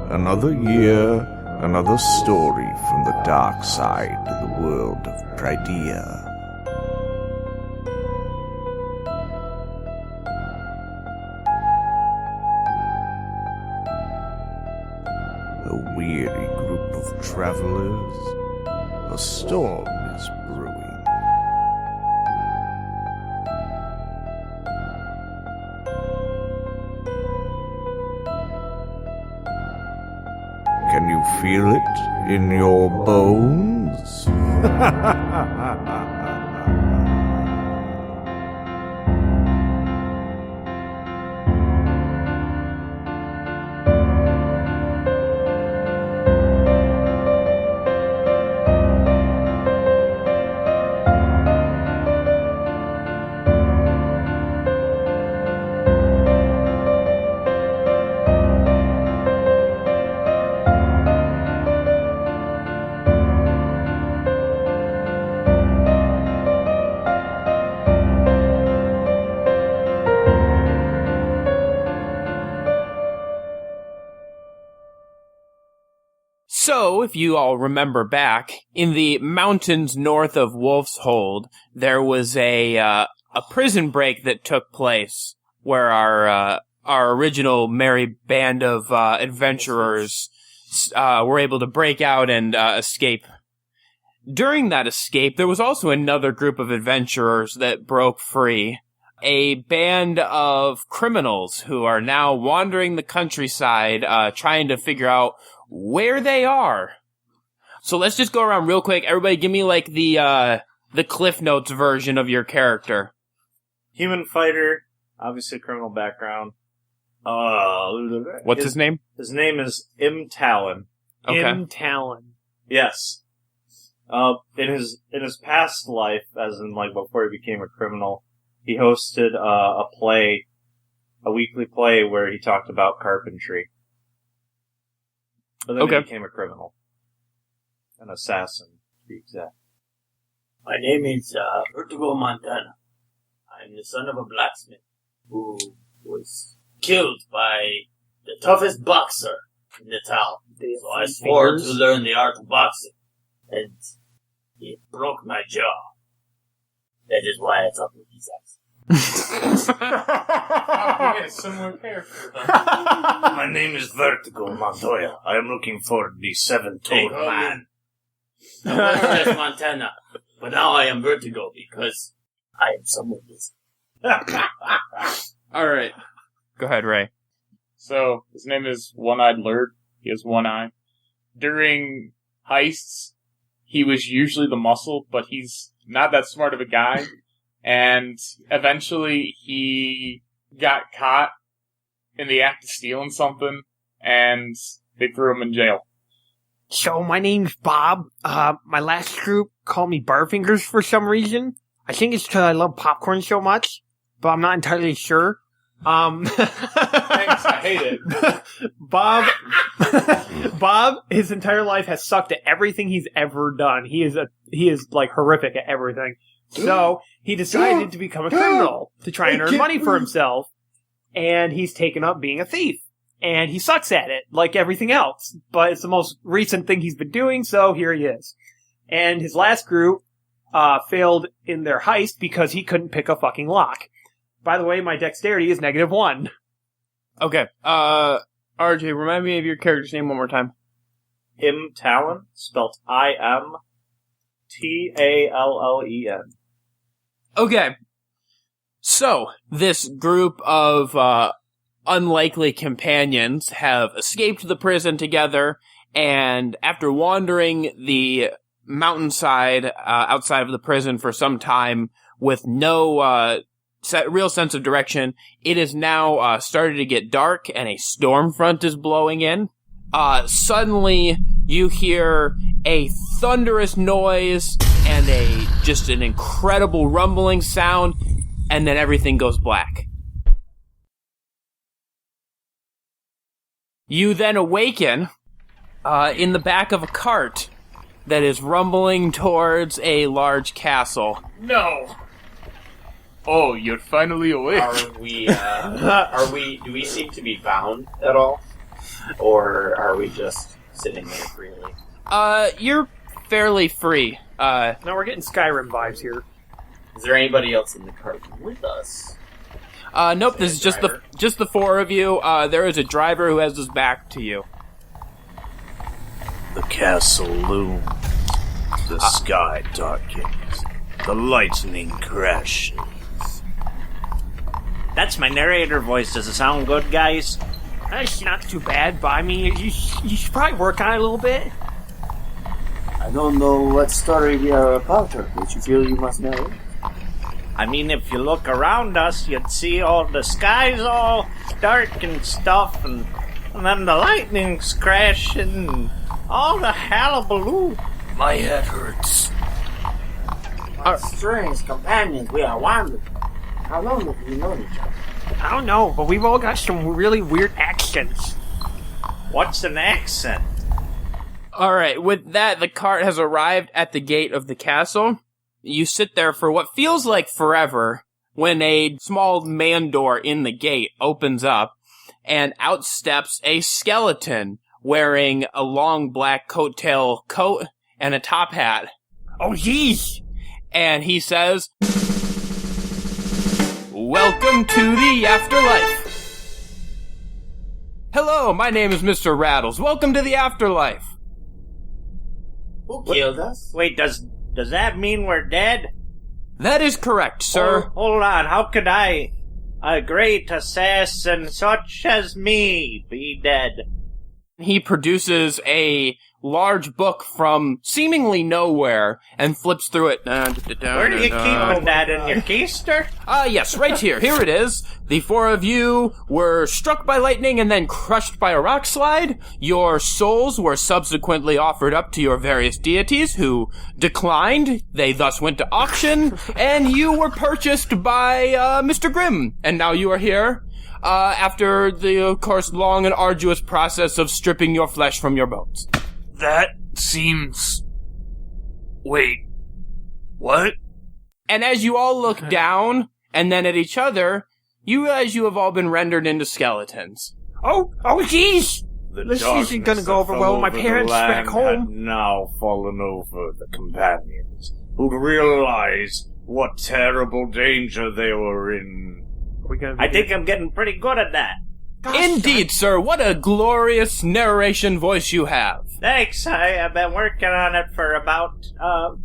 Another year, another story from the dark side of the world of Pridea. A weary group of travelers, a storm is brewing. Can you feel it in your bones? So, if you all remember back, in the mountains north of Wolf's Hold, there was a prison break that took place where our original merry band of adventurers were able to break out and escape. During that escape, there was also another group of adventurers that broke free. A band of criminals who are now wandering the countryside, trying to figure out where they are. So let's just go around real quick. Everybody give me like the Cliff Notes version of your character. Human fighter, obviously criminal background. What's his name? His name is Im Tallen. Okay. Im Tallen. Yes. In his past life, as in like before he became a criminal, he hosted a weekly play where he talked about carpentry. But then he became a criminal. An assassin, to be exact. My name is Vertigo Montana. I'm the son of a blacksmith who was killed by the toughest boxer in the town. So I swore to learn the art of boxing, and it broke my jaw. That is why I talk with these accents. A similar character. My name is Vertigo Montoya. I am looking for the seven-toed man. I was just Montana, but now I am Vertigo because I am someone else. Alright. Go ahead, Ray. So, his name is One-Eyed Lurg. He has one eye. During heists, he was usually the muscle, but he's not that smart of a guy. And eventually he got caught in the act of stealing something, and they threw him in jail. So, my name's Bob. My last group called me Butterfingers for some reason. I think it's because I love popcorn so much, but I'm not entirely sure. Thanks, I hate it. Bob, his entire life has sucked at everything he's ever done. He is like horrific at everything. So, he decided to become a criminal to try and earn money for himself, and he's taken up being a thief. And he sucks at it, like everything else, but it's the most recent thing he's been doing, so here he is. And his last group failed in their heist because he couldn't pick a fucking lock. By the way, my dexterity is -1. Okay. RJ, remind me of your character's name one more time. Im Tallen, spelt I-M-Tallen. Okay. So, this group of unlikely companions have escaped the prison together, and after wandering the mountainside outside of the prison for some time with no real sense of direction, it is now started to get dark, and a storm front is blowing in. Suddenly, you hear a thunderous noise and just an incredible rumbling sound, and then everything goes black. You then awaken in the back of a cart that is rumbling towards a large castle. No! Oh, you're finally awake. Do we seem to be bound at all? Or are we just sitting there freely? You're fairly free. Now we're getting Skyrim vibes here. Is there anybody else in the cart with us? Nope, this is just the four of you. There is a driver who has his back to you. The castle looms. The sky darkens. The lightning crashes. That's my narrator voice. Does it sound good, guys? It's not too bad, but I mean, you should probably work on it a little bit. I don't know what story we are about, but you feel you must know. I mean, if you look around us, you'd see all the skies all dark and stuff, and then the lightning's crashing, and all the hullabaloo. My head hurts. What strange companions we are wandering. How long have we known each other? I don't know, but we've all got some really weird accents. What's an accent? Alright, with that, the cart has arrived at the gate of the castle. You sit there for what feels like forever when a small man door in the gate opens up and out steps a skeleton wearing a long black coattail coat and a top hat. Oh, jeez! And he says, "Welcome to the afterlife." "Hello, my name is Mr. Rattles. Welcome to the afterlife." Who killed us? Wait, does that mean we're dead? "That is correct, sir." Hold on, how could I, a great assassin such as me, be dead? He produces a large book from seemingly nowhere and flips through it. Where do you keep that, in your keister? Yes, right here. Here it is. The four of you were struck by lightning and then crushed by a rock slide. Your souls were subsequently offered up to your various deities who declined. They thus went to auction, and you were purchased by Mr. Grimm. And now you are here after the, of course, long and arduous process of stripping your flesh from your bones. That seems... Wait. What? And as you all look down, and then at each other, you realize you have all been rendered into skeletons. Oh, jeez! This isn't gonna go over well with my parents back home. Had now fallen over the companions, who'd realize what terrible danger they were in. I think I'm getting pretty good at that. Indeed, sir. What a glorious narration voice you have. Thanks, I've been working on it for about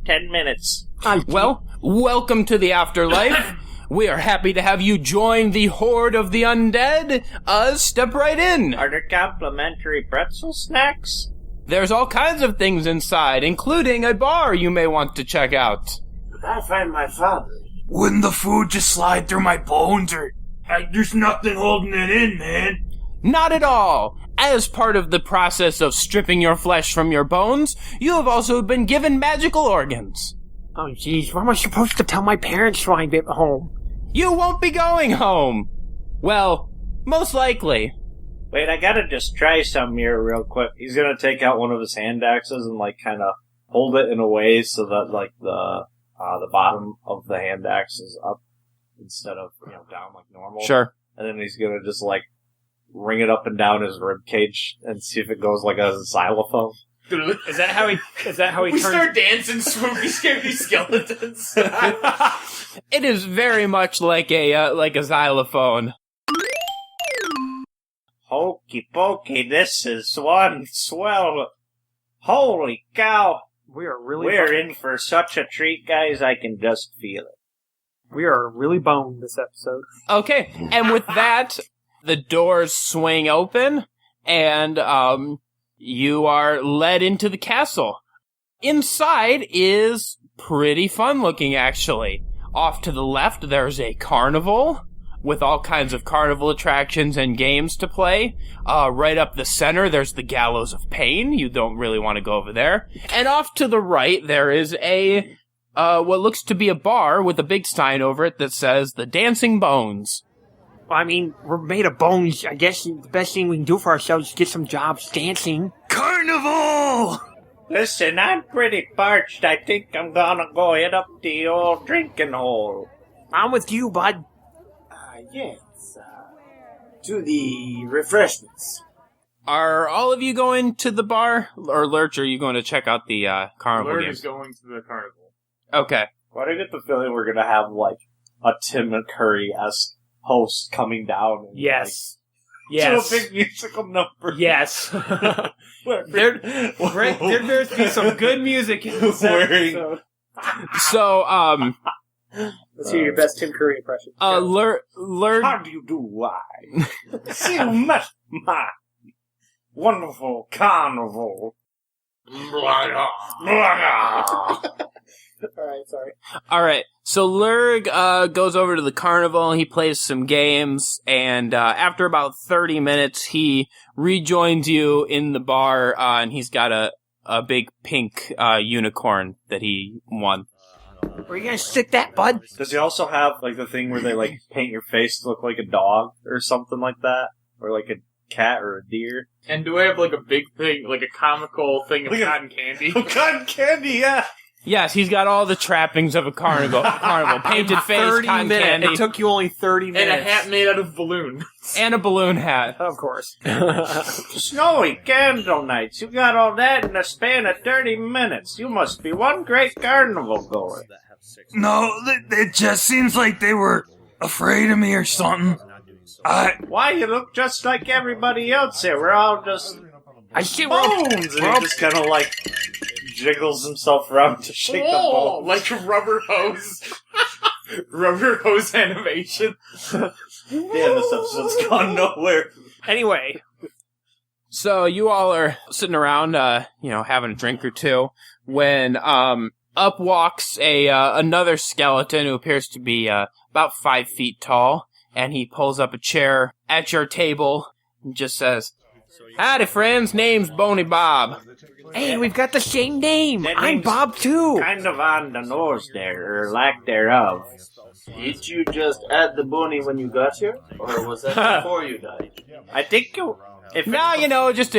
10 minutes. Well, welcome to the afterlife. We are happy to have you join the horde of the undead. Step right in. Are there complimentary pretzel snacks? There's all kinds of things inside, including a bar you may want to check out. Did I find my father? Wouldn't the food just slide through my bones, or... there's nothing holding it in, man. Not at all. As part of the process of stripping your flesh from your bones, you have also been given magical organs. Oh, jeez, what am I supposed to tell my parents when I get home? You won't be going home. Well, most likely. Wait, I gotta just try some here real quick. He's gonna take out one of his hand axes and, kinda hold it in a way so that, the bottom of the hand axe is up instead of, down like normal. Sure. And then he's gonna just, ring it up and down his rib cage and see if it goes like a xylophone. Is that how he We turns... start dancing, spooky, scary skeletons. It is very much like a xylophone. Hokey pokey, this is one swell. Holy cow. We're in for such a treat, guys, I can just feel it. We are really boned this episode. Okay, and with that, the doors swing open, and you are led into the castle. Inside is pretty fun looking, actually. Off to the left, there's a carnival with all kinds of carnival attractions and games to play. Right up the center, there's the Gallows of Pain. You don't really want to go over there. And off to the right, there is a what looks to be a bar with a big sign over it that says The Dancing Bones. I mean, we're made of bones. I guess the best thing we can do for ourselves is get some jobs dancing. Carnival! Listen, I'm pretty parched. I think I'm gonna go hit up the old drinking hole. I'm with you, bud. Yes. To the refreshments. Are all of you going to the bar? Or Lurch, are you going to check out the carnival Lurg games? is going to the carnival. Okay. Why do I get the feeling we're gonna have, like, a Tim McCurry-esque host coming down? And, Yes. Like, Yes. to a big musical number. Yes. There'd be some good music in this Wearing- episode. So, Let's hear your best Tim Curry impression. Lurg... How do you do? Why? See you met my wonderful carnival. Alright, sorry. Alright, so Lurg goes over to the carnival, he plays some games, and after about 30 minutes, he rejoins you in the bar, and he's got a big pink unicorn that he won. Where you gonna stick that, bud? Does he also have, like, the thing where they, like, paint your face to look like a dog or something like that? Or like a cat or a deer? And do I have, like, a big thing, like a comical thing of Look at- cotton candy? Cotton candy, yeah! Yes, he's got all the trappings of a carnival. Painted face, 30 cotton minutes. candy, It took you only 30 And minutes. a hat made out of balloon. and a balloon hat. Of course. Snowy candle nights. You got all that in a span of 30 minutes. You must be one great carnival goer. No, it just seems like they were afraid of me or something. Why, you look just like everybody else here. We're all just I see Bones! And he just kind of, like, jiggles himself around to shake the bones. Like rubber hose. Rubber hose animation. Yeah, this episode's gone nowhere. Anyway, So you all are sitting around, having a drink or two, when up walks another skeleton who appears to be about 5 feet tall, and he pulls up a chair at your table and just says, "Howdy, friends. Name's Boney Bob." hey, we've got the same name. That I'm name's Bob too. kind of on the nose there, or lack thereof. Did you just add the bony when you got here? Or was that before you died? I think you... If No, just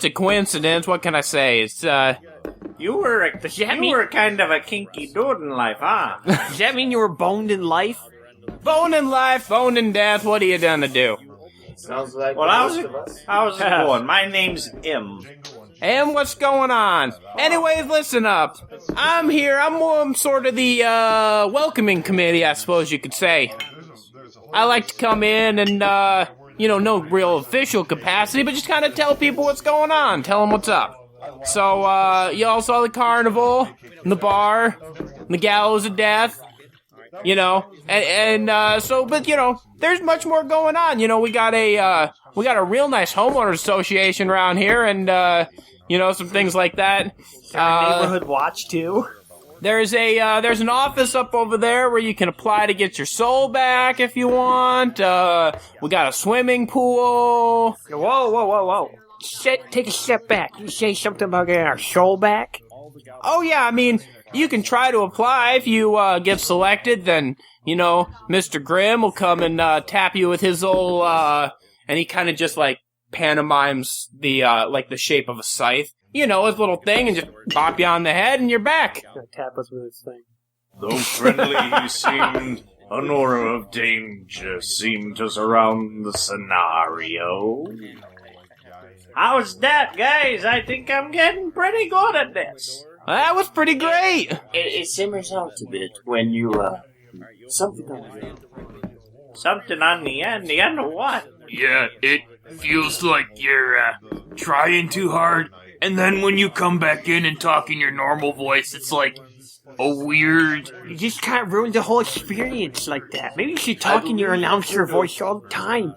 a coincidence. What can I say? It's you were that mean- kind of a kinky dude in life, huh? Does that mean you were boned in life? bone in life, bone in death. What are you gonna do? Sounds like Well, most of us. how's it going? My name's Im. And what's going on? Anyways, listen up. I'm here. I'm sort of the welcoming committee, I suppose you could say. I like to come in and, no real official capacity, but just kind of tell people what's going on. Tell them what's up. So, you all saw the carnival, and the bar, and the gallows of death, but, there's much more going on. We got a real nice homeowners association around here, and, some things like that. Neighborhood watch too. There's an office up over there where you can apply to get your soul back if you want. We got a swimming pool. Whoa. Take a step back. You say something about getting our soul back? Oh yeah, I mean, you can try to apply. If you get selected, then, Mr. Grimm will come and tap you with his old, and he kind of just, pantomimes the shape of a scythe. His little thing, and just bop you on the head, and you're back. Gonna tap us with his thing. Though friendly he seemed, an aura of danger seemed to surround the scenario. How's that, guys? I think I'm getting pretty good at this. That was pretty great. It simmers out a bit when you, something on the end. Something on the end. The end of what? Yeah, it feels like you're trying too hard, and then when you come back in and talk in your normal voice, it's like a weird... You just kind of ruined the whole experience like that. Maybe you should talk in your announcer voice all the time.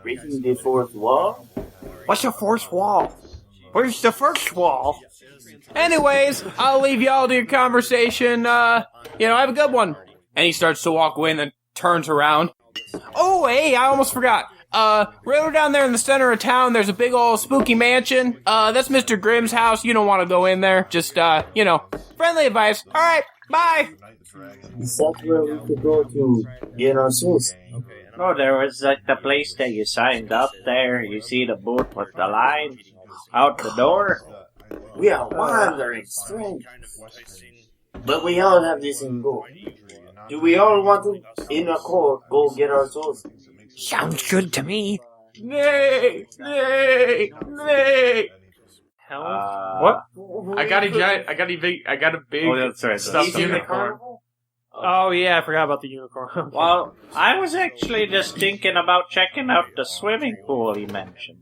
Breaking the fourth wall? What's the fourth wall? Where's the first wall? Anyways, I'll leave y'all to your conversation. Have a good one. And he starts to walk away and then turns around. Oh, hey, I almost forgot. Right over down there in the center of town, there's a big old spooky mansion. That's Mr. Grimm's house. You don't want to go in there. Just, friendly advice. All right, bye. Is that where we could go to get our souls? Oh, there was the place that you signed up there. You see the booth with the line out the door. We are wandering strangers. But we all have this in goal. Do we all want to, in accord, go get our souls? Sounds good to me. Nay! Nay! Nay! Hell, what? I got a big Oh, that's right. stuffed He's in the unicorn. carnival? Oh yeah, I forgot about the unicorn. Well, I was actually just thinking about checking out the swimming pool he mentioned.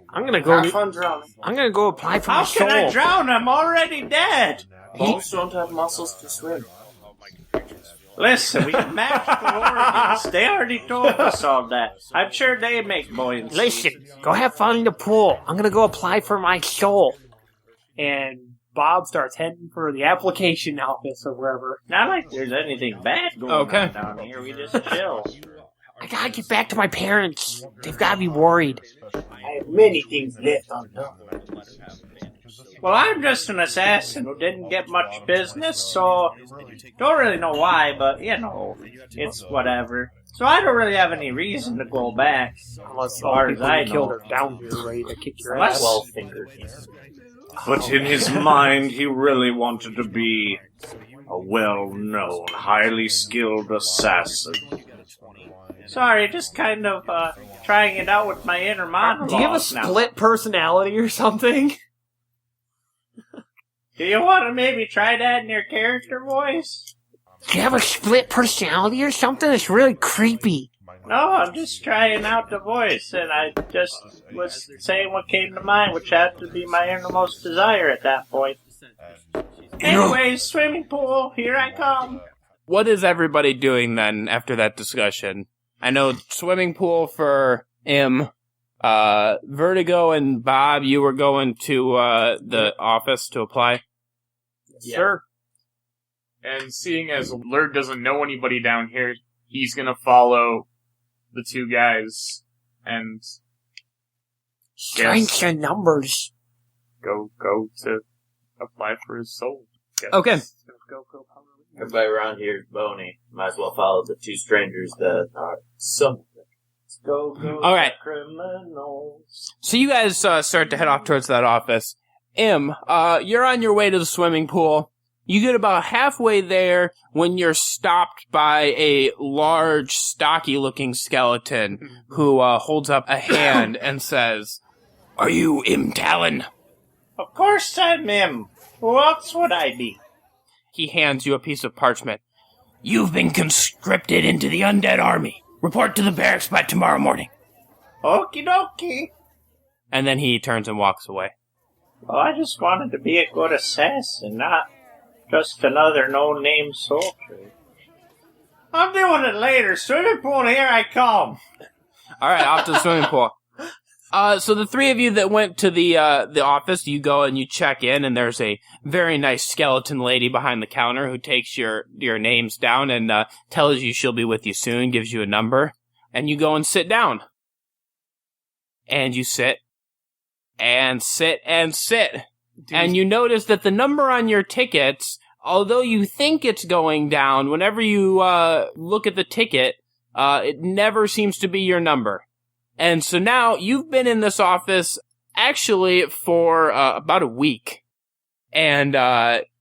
I'm gonna go. Have fun drowning. I'm gonna go apply for How my soul. can I drown? I'm already dead. Bones don't have muscles to swim. Listen, we can match the organs. They already told us all that. I'm sure they make buoyancy. Listen, go have fun in the pool. I'm gonna go apply for my soul. And Bob starts heading for the application office or wherever. Not like there's anything bad going Okay. on down here. We just chill. I gotta get back to my parents. They've gotta be worried. I have many things left undone. Well, I'm just an assassin who didn't get much business, so don't really know why, but you know, it's whatever. So I don't really have any reason to go back, Unless as far all as people I you killed know. are down here ready to kick your Unless- ass. 12 fingers. But in his mind, he really wanted to be a well-known, highly skilled assassin. Sorry, just kind of trying it out with my inner monologue. Do you have a now. split personality or something? Do you want to maybe try that in your character voice? Do you have a split personality or something? That's really creepy. No, I'm just trying out the voice, and I just was saying what came to mind, which had to be my innermost desire at that point. Anyways, swimming pool, here I come. What is everybody doing then after that discussion? I know swimming pool for Im. Vertigo and Bob, you were going to the office to apply? Sure. And seeing as Lurg doesn't know anybody down here, he's gonna follow the two guys and Strengths and numbers. go to apply for his soul. Yes. Okay. Everybody around here is bony. Might as well follow the two strangers that are something. Go, All right. criminals. So you guys start to head off towards that office. Im, you're on your way to the swimming pool. You get about halfway there when you're stopped by a large, stocky-looking skeleton who holds up a hand and says, "Are you Im Tallen?" Of course I'm him. Who else would I be? He hands you a piece of parchment. "You've been conscripted into the undead army. Report to the barracks by tomorrow morning." Okie dokie. And then he turns and walks away. Well, I just wanted to be a good assassin, not just another no-name soldier. I'm doing it later. Swimming pool, here I come. All right, off to the swimming pool. So the three of you that went to the office, you go and you check in, and there's a very nice skeleton lady behind the counter who takes your names down and tells you she'll be with you soon, gives you a number, and you go and sit down. And you sit, and sit, and sit. And you notice that the number on your tickets, although you think it's going down, whenever you look at the ticket, it never seems to be your number. And so now you've been in this office actually for about a week. And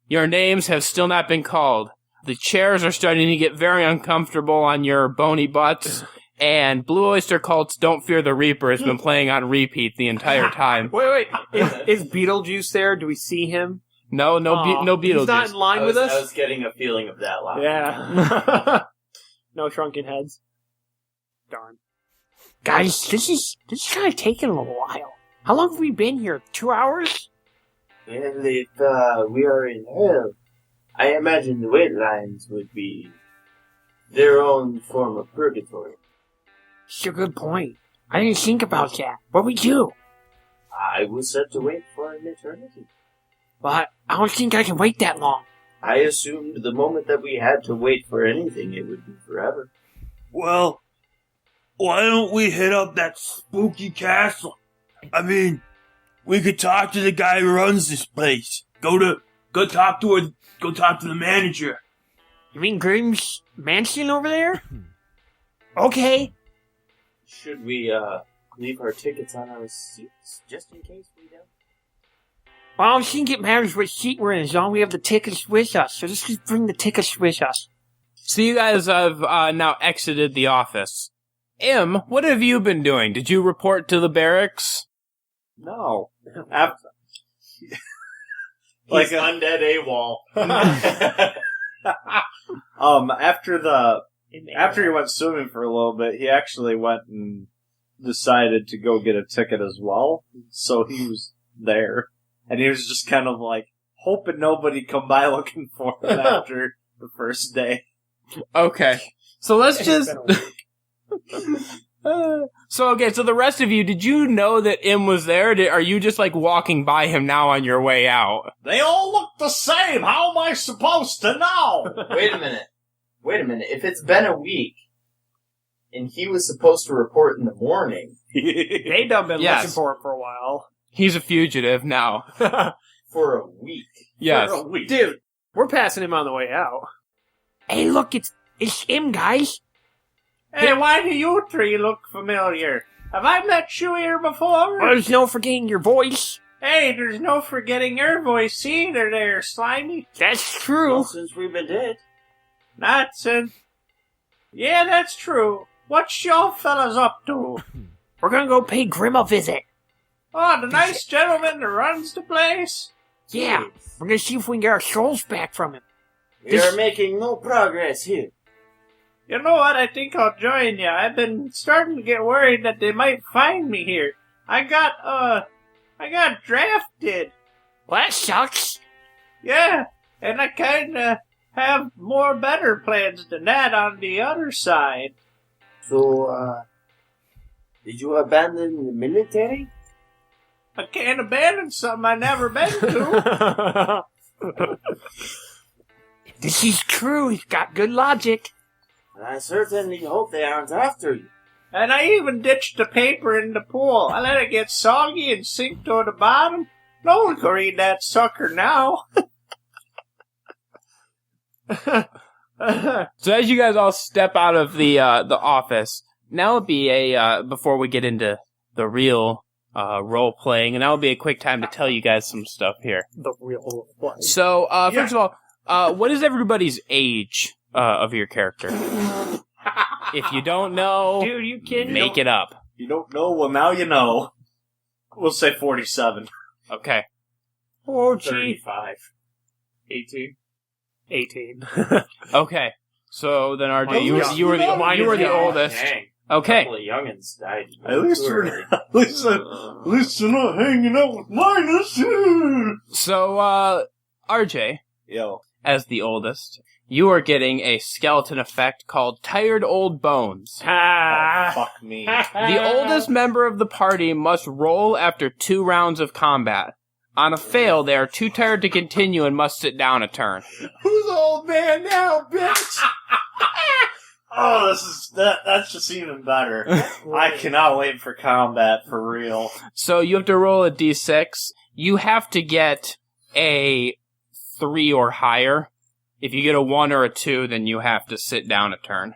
your names have still not been called. The chairs are starting to get very uncomfortable on your bony butts. And Blue Oyster Cult's Don't Fear the Reaper has been playing on repeat the entire time. Wait. Is Beetlejuice there? Do we see him? No Beetlejuice. He's not in line with us? I was getting a feeling of that line. Yeah. No shrunken heads. Darn. Guys, this is kind of taking a little while. How long have we been here? 2 hours? Well, if we are in hell, I imagine the wait lines would be their own form of purgatory. That's a good point. I didn't think about that. What we do? I was set to wait for an eternity. But I don't think I can wait that long. I assumed the moment that we had to wait for anything, it would be forever. Well, why don't we hit up that spooky castle? I mean, we could talk to the guy who runs this place. Go talk to the manager. You mean Grimm's mansion over there? Okay. Should we leave our tickets on our seats, just in case we don't? Well, I don't think it matters what seat we're in as long as we have the tickets with us. So let's just bring the tickets with us. So you guys have now exited the office. Im, what have you been doing? Did you report to the barracks? No. Like undead AWOL. After he went swimming for a little bit, he actually went and decided to go get a ticket as well. So he was there, and he was just kind of like hoping nobody come by looking for him after the first day. Okay. So let's just... So the rest of you, did you know that Im was there? Are you just like walking by him now on your way out? They all look the same. How am I supposed to know? Wait a minute. If it's been a week, and he was supposed to report in the morning... They done been Yes. looking for him for a while. He's a fugitive now. For a week. Yes. For a week. Dude, we're passing him on the way out. Hey, look, it's him, guys. Hey, why do you three look familiar? Have I met you here before? Well, there's no forgetting your voice. Hey, there's no forgetting your voice either there, Slimy. That's true. Well, since we've been dead. Not since... Yeah, that's true. What y'all fellas up to? We're gonna go pay Grim a visit. Oh, the nice gentleman that runs the place? Yeah, we're gonna see if we can get our souls back from him. We are making no progress here. You know what? I think I'll join you. I've been starting to get worried that they might find me here. I got drafted. Well, that sucks. Yeah, and I kinda have more better plans than that on the other side. So, did you abandon the military? I can't abandon something I've never been to. This is true. He's got good logic. I certainly hope they aren't after you. And I even ditched the paper in the pool. I let it get soggy and sink to the bottom. No one can read that sucker now. So as you guys all step out of the office, now would be before we get into the real role playing, and that would be a quick time to tell you guys some stuff here. The real one. So first of all, what is everybody's age of your character? If you don't know, Dude, you kidding? make it up. You don't know? Well, now you know. We'll say 47. Okay. Oh, gee. 35. 18. 18. Okay. So then, RJ, you were Mine the is young. oldest. Dang. Okay. A couple of youngins died. At least they're not hanging out with minus. So, RJ, Yo. as the oldest, you are getting a skeleton effect called Tired Old Bones. Oh, fuck me. The oldest member of the party must roll after 2 rounds of combat. On a fail, they are too tired to continue and must sit down a turn. Who's old man now, bitch? Oh, that's just even better. I cannot wait for combat, for real. So you have to roll a d6. You have to get a 3 or higher. If you get a 1 or a 2, then you have to sit down a turn.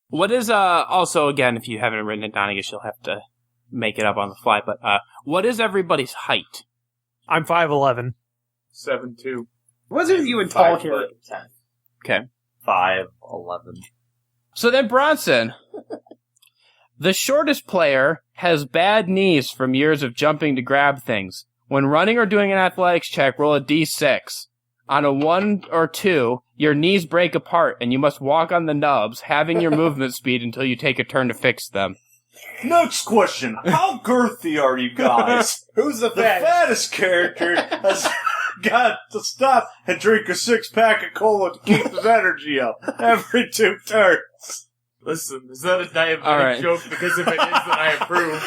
What is, also, again, if you haven't written it down, I guess you'll have to make it up on the fly, but, what is everybody's height? I'm 5'11". 7'2". Wasn't you in tall 5'10". here? Okay. 5'11". So then, Bronson, the shortest player has bad knees from years of jumping to grab things. When running or doing an athletics check, roll a d6. On a 1 or 2, your knees break apart and you must walk on the nubs, having your movement speed until you take a turn to fix them. Next question. How girthy are you guys? Who's the The fattest character has got to stop and drink a 6-pack of cola to keep his energy up every 2 turns. Listen, is that a diabetic All right. joke? Because if it is, then I approve.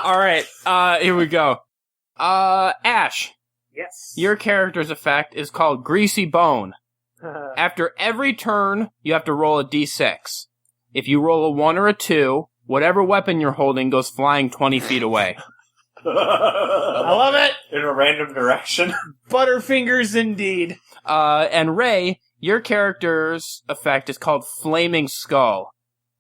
Alright, here we go. Ash, Yes. your character's effect is called Greasy Bone. After every turn, you have to roll a d6. If you roll a 1 or a 2, whatever weapon you're holding goes flying 20 feet away. I love it. In a random direction. Butterfingers indeed. And Ray, your character's effect is called Flaming Skull.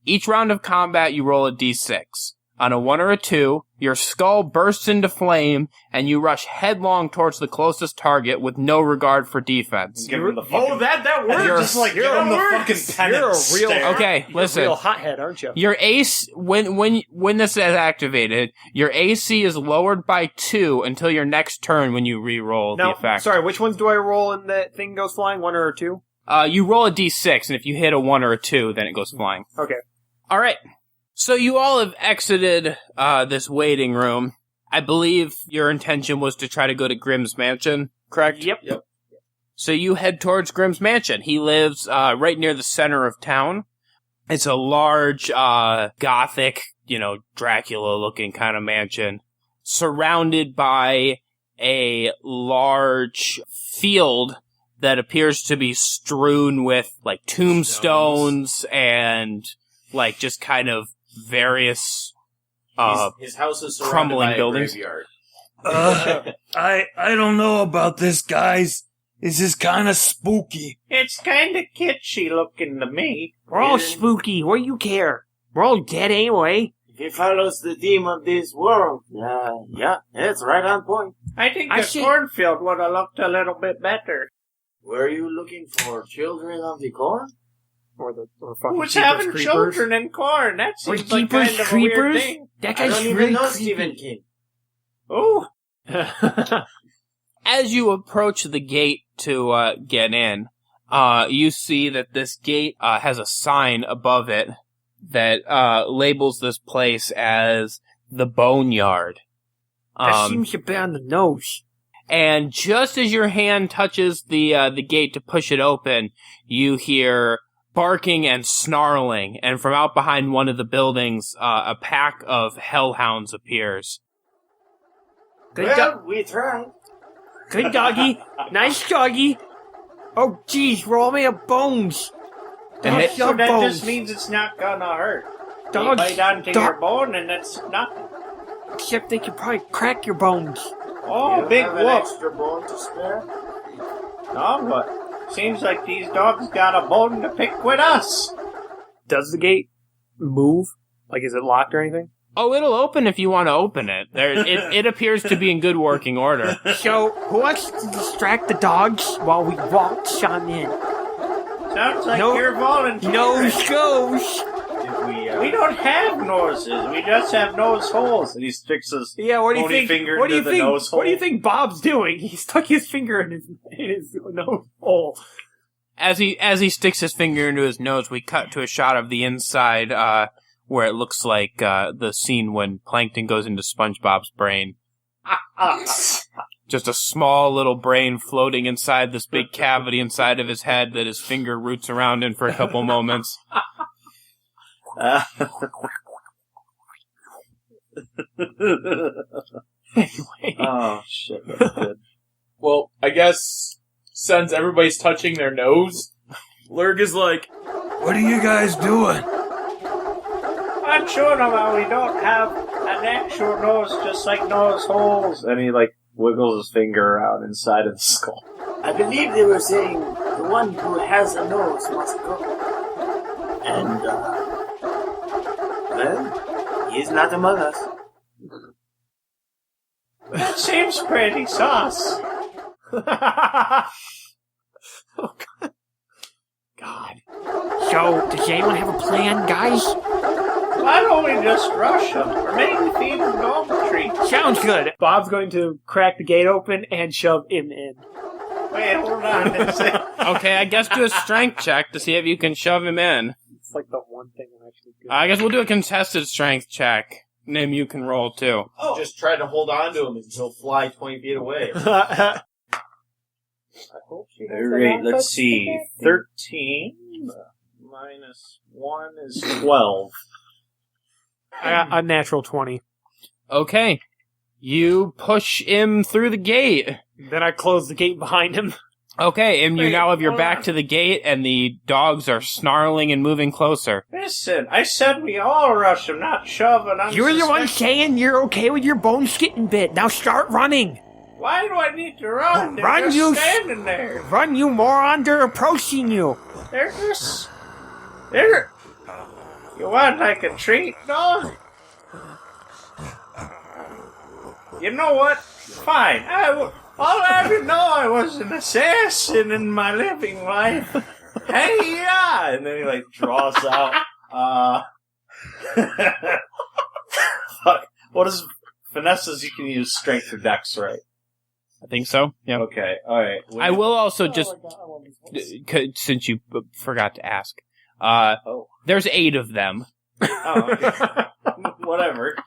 Each round of combat, you roll a d6. On a 1 or a 2, your skull bursts into flame, and you rush headlong towards the closest target with no regard for defense. Give him the fucking, that works. just like give him the fucking penance You're a real stare. Okay, listen. You're a real hothead, aren't you? Your AC, when this is activated, your AC is lowered by 2 until your next turn when you re-roll the Now, effect. sorry, which ones do I roll and that thing goes flying? 1 or a 2? You roll a d6, and if you hit a 1 or a 2, then it goes flying. Okay. All right. So you all have exited this waiting room. I believe your intention was to try to go to Grimm's mansion, correct? Yep. So you head towards Grimm's mansion. He lives right near the center of town. It's a large, gothic, Dracula-looking kind of mansion, surrounded by a large field that appears to be strewn with, like, tombstones and, like, just kind of various his house is surrounded crumbling by a buildings. graveyard. I don't know about this, guys. This is kind of spooky. It's kind of kitschy looking to me. We're all spooky. What do you care? We're all dead anyway. If it follows the theme of this world, yeah, it's right on point. I think I the see- cornfield would have looked a little bit better. Were you looking for children of the corn? Or fucking Who's Jeepers having Creepers. children in corn? That Or seems like Jeepers kind of a Creepers? weird thing. That I guy's don't even really know creepy. Stephen King. Oh, As you approach the gate to get in, you see that this gate has a sign above it that labels this place as the Boneyard. That seems to be on the nose. And just as your hand touches the gate to push it open, you hear barking and snarling, and from out behind one of the buildings, a pack of hellhounds appears. Well, we tried. Good doggy. Nice doggy. Oh, jeez, we're all made of bones. And Dogs so love that bones. just means it's not gonna hurt. Dogs, They bite onto dog- your bone, and that's nothing. Except they could probably crack your bones. Oh, You big have an whoop! extra bone to spare? No, but seems like these dogs got a bone to pick with us. Does the gate move? Like, is it locked or anything? Oh, it'll open if you want to open it. It appears to be in good working order. So, who wants to distract the dogs while we waltz on in? Sounds like No- you're volunteering. Nose goes. We don't have noses. We just have nose holes. And he sticks his Yeah, what do you bony think? finger What do you into the think? nose hole. What do you think Bob's doing? He stuck his finger in his nose hole. As he sticks his finger into his nose, we cut to a shot of the inside, where it looks like the scene when Plankton goes into SpongeBob's brain. Just a small little brain floating inside this big cavity inside of his head that his finger roots around in for a couple moments. Oh shit, that's good. Well, I guess since everybody's touching their nose, Lurg is like, What are you guys doing? I'm showing them how we don't have an actual nose, just like nose holes. And he like wiggles his finger around inside of the skull. I believe they were saying the one who has a nose must go. And, well, he's not among us. That seems pretty sus. Oh, God. So, does anyone have a plan, guys? Why don't we just rush them? Or maybe feed them dog treats? Sounds good. Bob's going to crack the gate open and shove him in. Wait, hold on a second. Okay, I guess do a strength check to see if you can shove him in. It's like the one thing I'm actually good I guess we'll do a contested strength check. Nim, you can roll too. Just try to hold on to him until he'll fly 20 feet away. at. I hope she Alright, let's see. 13 minus 1 is 12. I got a natural 20. Okay. You push him through the gate. Then I close the gate behind him. Okay, and you Wait, now have your hold back on. to the gate, and the dogs are snarling and moving closer. Listen, I said we all rush them, not shove an You're the one unsuspecting- saying you're okay with your bones getting bit. Now start running. Why do I need to run? They're Run, just you- standing there. Run, you moron. They're approaching you. They're just... They're... You want like a treat, dog? You know what? Fine. I'll have you know I was an assassin in my living life. Hey, yeah! And then he, like, draws out, fuck. What is... Finesses, you can use strength or dex, right? I think so. Yeah. Okay, alright. I will also just, since you forgot to ask, there's 8 of them. Oh, okay. Whatever.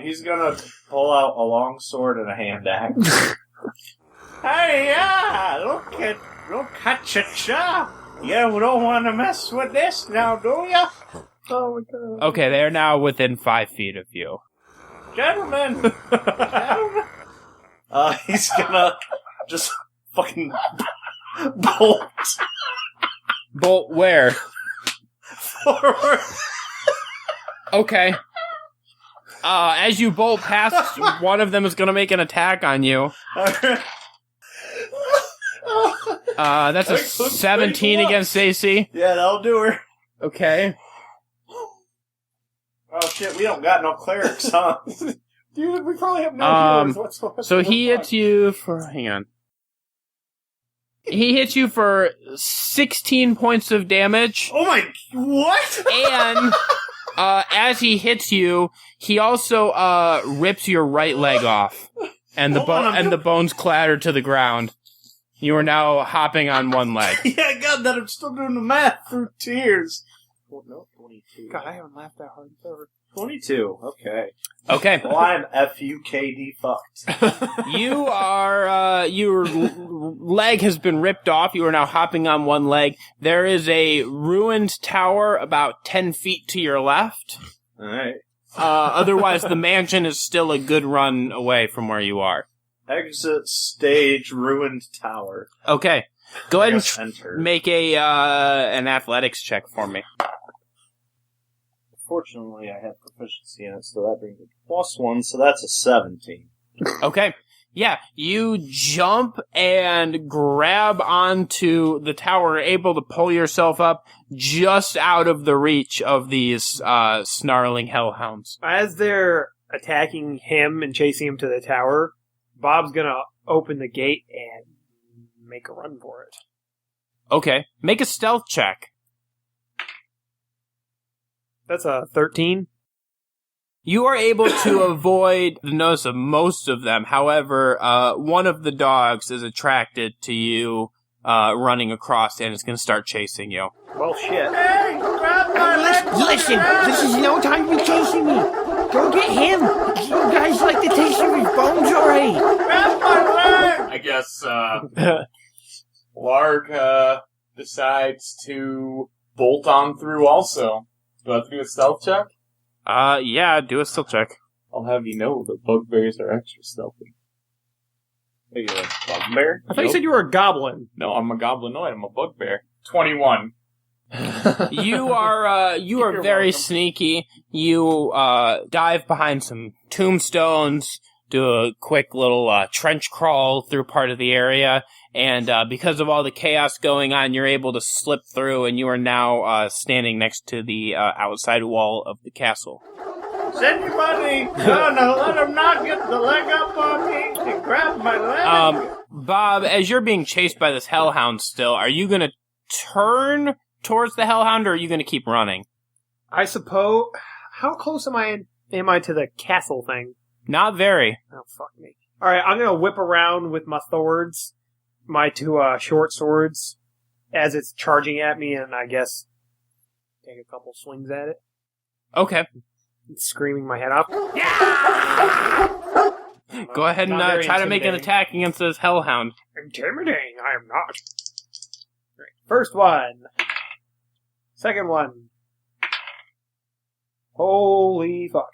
He's gonna pull out a long sword and a hand axe. Hey, yeah! Look at cha-cha! You don't want to mess with this now, do ya? Oh my god. Okay, they're now within 5 feet of you. Gentlemen! He's gonna just fucking bolt Bolt where? forward. Okay. As you bolt past, one of them is going to make an attack on you. That's a 17 against AC. Yeah, that'll do her. Okay. Oh shit, we don't got no clerics, huh? Dude, we probably have no healers whatsoever. So he hits you for... Hang on. He hits you for 16 points of damage. Oh my... What? And as he hits you, he also rips your right leg off. And the bones clatter to the ground. You are now hopping on one leg. Yeah, God, that I'm still doing the math through tears. Oh, no, 22. God, I haven't laughed that hard ever. 22, okay. Okay. Well, I'm F-U-K-D fucked. You are, your leg has been ripped off. You are now hopping on one leg. There is a ruined tower about 10 feet to your left. Alright. Otherwise, the mansion is still a good run away from where you are. Exit stage ruined tower. Okay. Go ahead and Enter. make an athletics check for me. Fortunately, I have proficiency in it, so that brings it +1, so that's a 17. Okay. Yeah, you jump and grab onto the tower, able to pull yourself up just out of the reach of these snarling hellhounds. As they're attacking him and chasing him to the tower, Bob's gonna open the gate and make a run for it. Okay. Make a stealth check. That's a 13. You are able to avoid the notice of most of them. However, one of the dogs is attracted to you running across and is going to start chasing you. Well, shit. Hey, grab my leg! Listen, this is no time to be chasing me. Go get him. You guys like to taste of his bones already. Grab my leg! I guess, Lurg, decides to bolt on through also. Do I have to do a stealth check? Yeah, do a stealth check. I'll have you know that bugbears are extra stealthy. Are you a bugbear? I thought you said you were a goblin. No, I'm a goblinoid. I'm a bugbear. 21. You are very sneaky. You dive behind some tombstones, do a quick little trench crawl through part of the area, and because of all the chaos going on, you're able to slip through, and you are now standing next to the outside wall of the castle. Is anybody gonna let him not get the leg up on me and grab my leg? Bob, as you're being chased by this hellhound still, are you going to turn towards the hellhound, or are you going to keep running? I suppose... How close am I to the castle thing? Not very. Oh, fuck me. Alright, I'm gonna whip around with my swords, my two short swords, as it's charging at me, and I guess take a couple swings at it. Okay. Screaming my head off. Go ahead and try to make an attack against this hellhound. Intimidating, I am not. Right. First one. Second one. Holy fuck.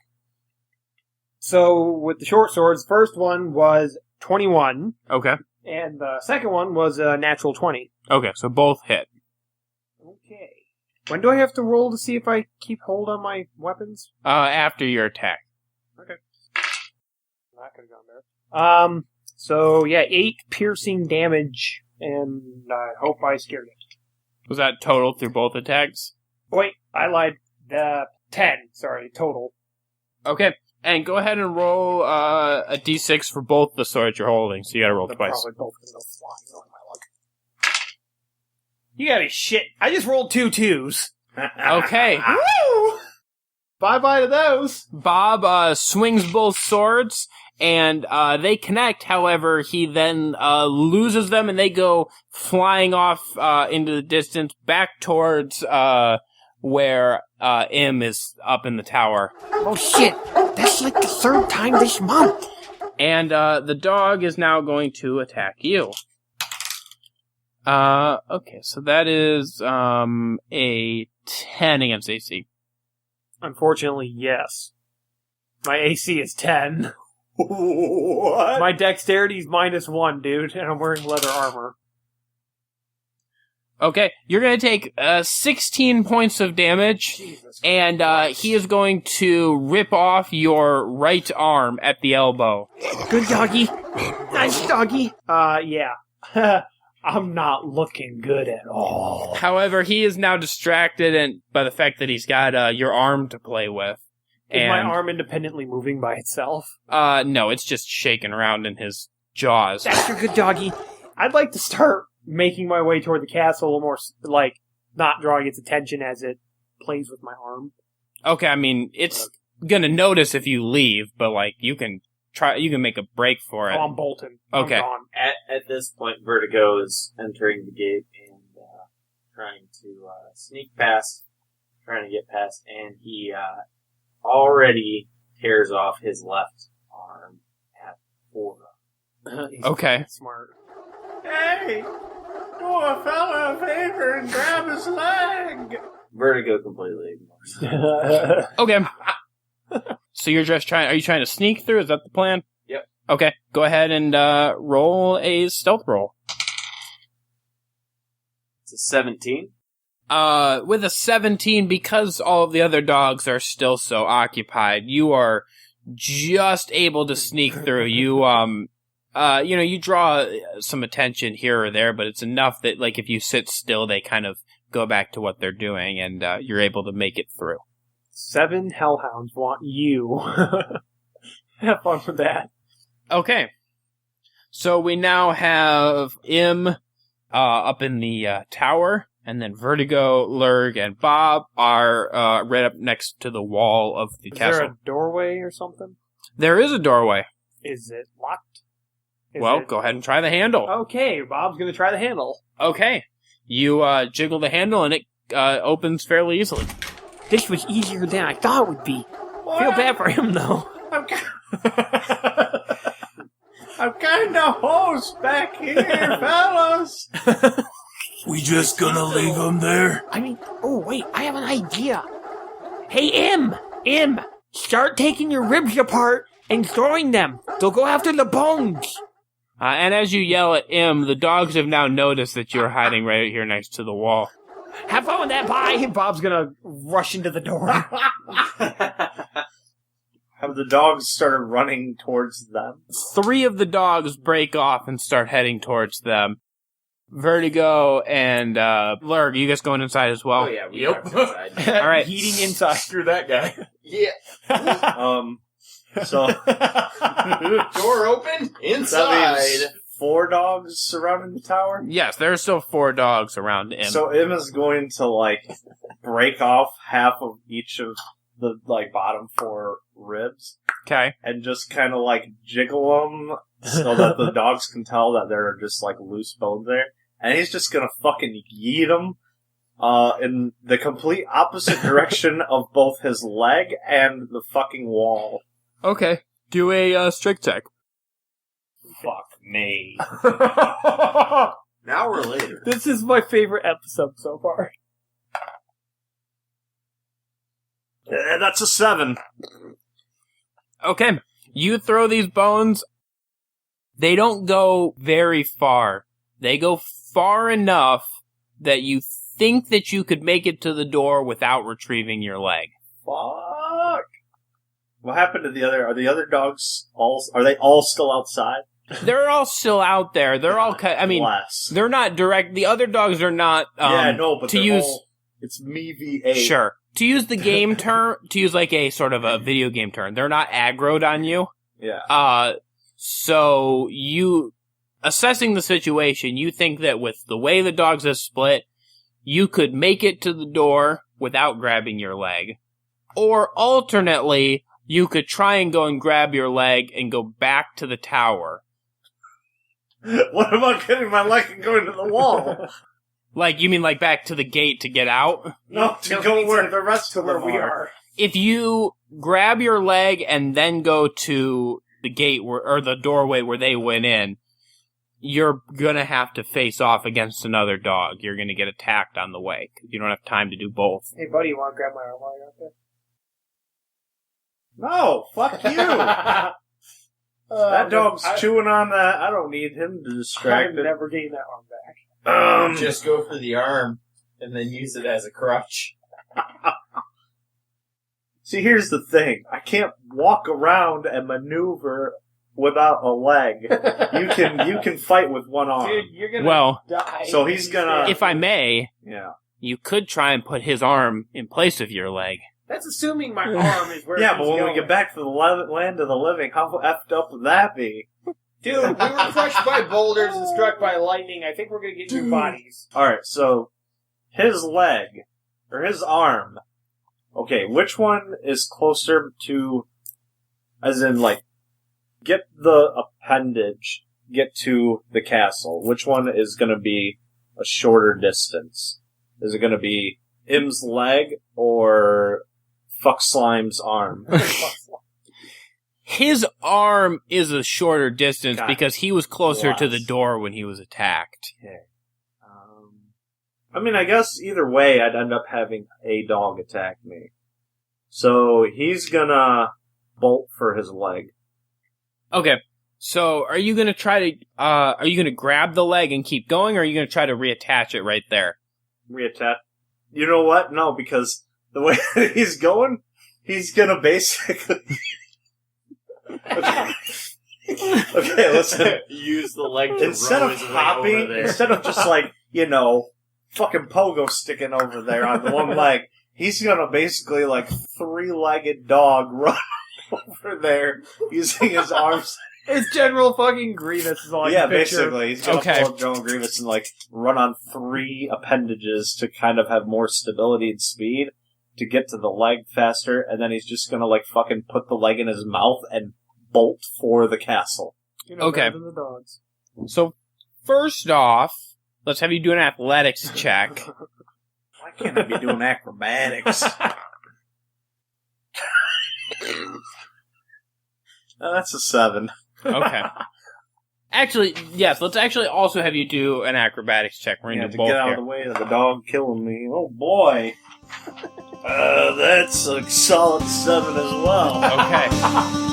So, with the short swords, first one was 21, Okay. and the second one was a natural 20. Okay, so both hit. Okay. When do I have to roll to see if I keep hold on my weapons? After your attack. Okay. That could have gone there. So, yeah, 8 piercing damage, and I hope I scared it. Was that total through both attacks? Wait, I lied. 10, sorry, total. Okay. And go ahead and roll a d6 for both the swords you're holding. So you gotta roll They're twice. probably both gonna go flying. Oh, my luck. You gotta be shit. I just rolled 2 2s. Okay. Woo! Bye-bye to those. Bob swings both swords, and they connect. However, he then loses them, and they go flying off into the distance back towards where Im is up in the tower. Oh shit! That's like the 3rd time this month. And the dog is now going to attack you. Okay, so that is a 10 against AC. Unfortunately, yes. My AC is 10. What? My dexterity's -1, dude, and I'm wearing leather armor. Okay, you're going to take 16 points of damage, and he is going to rip off your right arm at the elbow. Good doggy. Nice doggy. Yeah. I'm not looking good at all. However, he is now distracted by the fact that he's got your arm to play with. Is my arm independently moving by itself? No, it's just shaking around in his jaws. That's your good doggy. I'd like to start making my way toward the castle a little more, like, not drawing its attention as it plays with my arm. Okay, I mean, it's gonna notice if you leave, but, like, you can make a break for it. Oh, I'm bolting. Okay. I'm gone. At this point, Vertigo is entering the gate and trying to sneak past, trying to get past, and he already tears off his left arm at 4. Okay. Smart. Hey! Do a fella a favor and grab his leg! Vertigo completely ignores it. Okay. So you're just are you trying to sneak through? Is that the plan? Yep. Okay, go ahead and roll a stealth roll. It's a 17. With a 17, because all of the other dogs are still so occupied, you are just able to sneak through. You, you draw some attention here or there, but it's enough that, like, if you sit still, they kind of go back to what they're doing, and you're able to make it through. 7 hellhounds want you. Have fun with that. Okay. So we now have Im up in the tower, and then Vertigo, Lurg, and Bob are right up next to the wall of the castle. Is there a doorway or something? There is a doorway. Is it locked? Go ahead and try the handle. Okay, Bob's gonna try the handle. Okay. You jiggle the handle, and it opens fairly easily. This was easier than I thought it would be. Feel bad for him, though. I'm kind of host back here, fellas. We just gonna leave him there? I mean, oh, wait, I have an idea. Hey, Im, start taking your ribs apart and throwing them. They'll go after the bones. And as you yell at Im, the dogs have now noticed that you're hiding right here next to the wall. Have fun with that, bye. Bob's gonna rush into the door. Have the dogs started running towards them? 3 of the dogs break off and start heading towards them. Vertigo and Lurg, you guys going inside as well? Oh yeah, we are inside. All right. Heating inside. Screw that guy. Yeah. So Door open. that Inside. means 4 dogs surrounding the tower. Yes, there are still 4 dogs around Im. So Im is going to break off half of each of the bottom 4 ribs Okay. and just kind of jiggle them so that the dogs can tell that there are just loose bones there. And he's just gonna fucking yeet them in the complete opposite direction of both his leg and the fucking wall. Okay. Do a strength check. Fuck me. Now or later. This is my favorite episode so far. That's a 7. Okay. You throw these bones. They don't go very far. They go far enough that you think that you could make it to the door without retrieving your leg. Fuck. What happened to the other? Are the other dogs are they all still outside? They're all still out there. They're all Bless. they're not direct. The other dogs are not, yeah, no, but to they're use. all, it's me v8. Sure. to use the game term, to use like a sort of a video game term, they're not aggroed on you. Yeah. So you, assessing the situation, you think that with the way the dogs are split, you could make it to the door without grabbing your leg. Or alternately, you could try and go and grab your leg and go back to the tower. What about getting my leg and going to the wall? Like, you mean like back to the gate to get out? No, to go where the rest of where them we are. are. If you grab your leg and then go to the gate or the doorway where they went in, you're gonna have to face off against another dog. You're gonna get attacked on the way, because you don't have time to do both. Hey, buddy, you want to grab my arm while you're out there? No, fuck you. That dog's chewing on that. I don't need him to distract I've it. never gained that arm back. Just go for the arm and then use it as a crutch. See, here's the thing. I can't walk around and maneuver without a leg. You can fight with one arm. Dude, you're gonna die. So he's gonna... If I may, you could try and put his arm in place of your leg. That's assuming my arm is where Yeah, he's but when going. we get back to the land of the living, how effed up would that be? Dude, we were crushed by boulders and struck by lightning. I think we're gonna get new bodies. Alright, so his leg, or his arm, okay, which one is closer to, as in, like, get the appendage, get to the castle? Which one is going to be a shorter distance? Is it going to be Im's leg or Fuck Slime's arm? His arm is a shorter distance God. because he was closer to the Bless. door when he was attacked. Okay. I mean, I guess either way, I'd end up having a dog attack me. So he's gonna bolt for his leg. Okay, so are you gonna try to, are you gonna grab the leg and keep going, or are you gonna try to reattach it right there? Reattach. You know what? No, because the way that he's going, he's gonna basically... Okay, listen. Use the leg to Instead row of his way hopping, over there. instead of just like, fucking pogo sticking over there on one leg, he's gonna basically like three-legged dog run over there using his arms. It's General fucking Grievous is all I can picture. Basically. He's gonna Okay. pull up General Grievous and like run on three appendages to kind of have more stability and speed to get to the leg faster, and then he's just gonna like fucking put the leg in his mouth and bolt for the castle. Okay. Better than the dogs. So, first off, let's have you do an athletics check. Why can't I be doing acrobatics? That's a 7. Okay. Actually, yes, let's actually also have you do an acrobatics check. We're going to To do both get out here. of the way of the dog killing me. Oh boy. That's a solid 7 as well. Okay.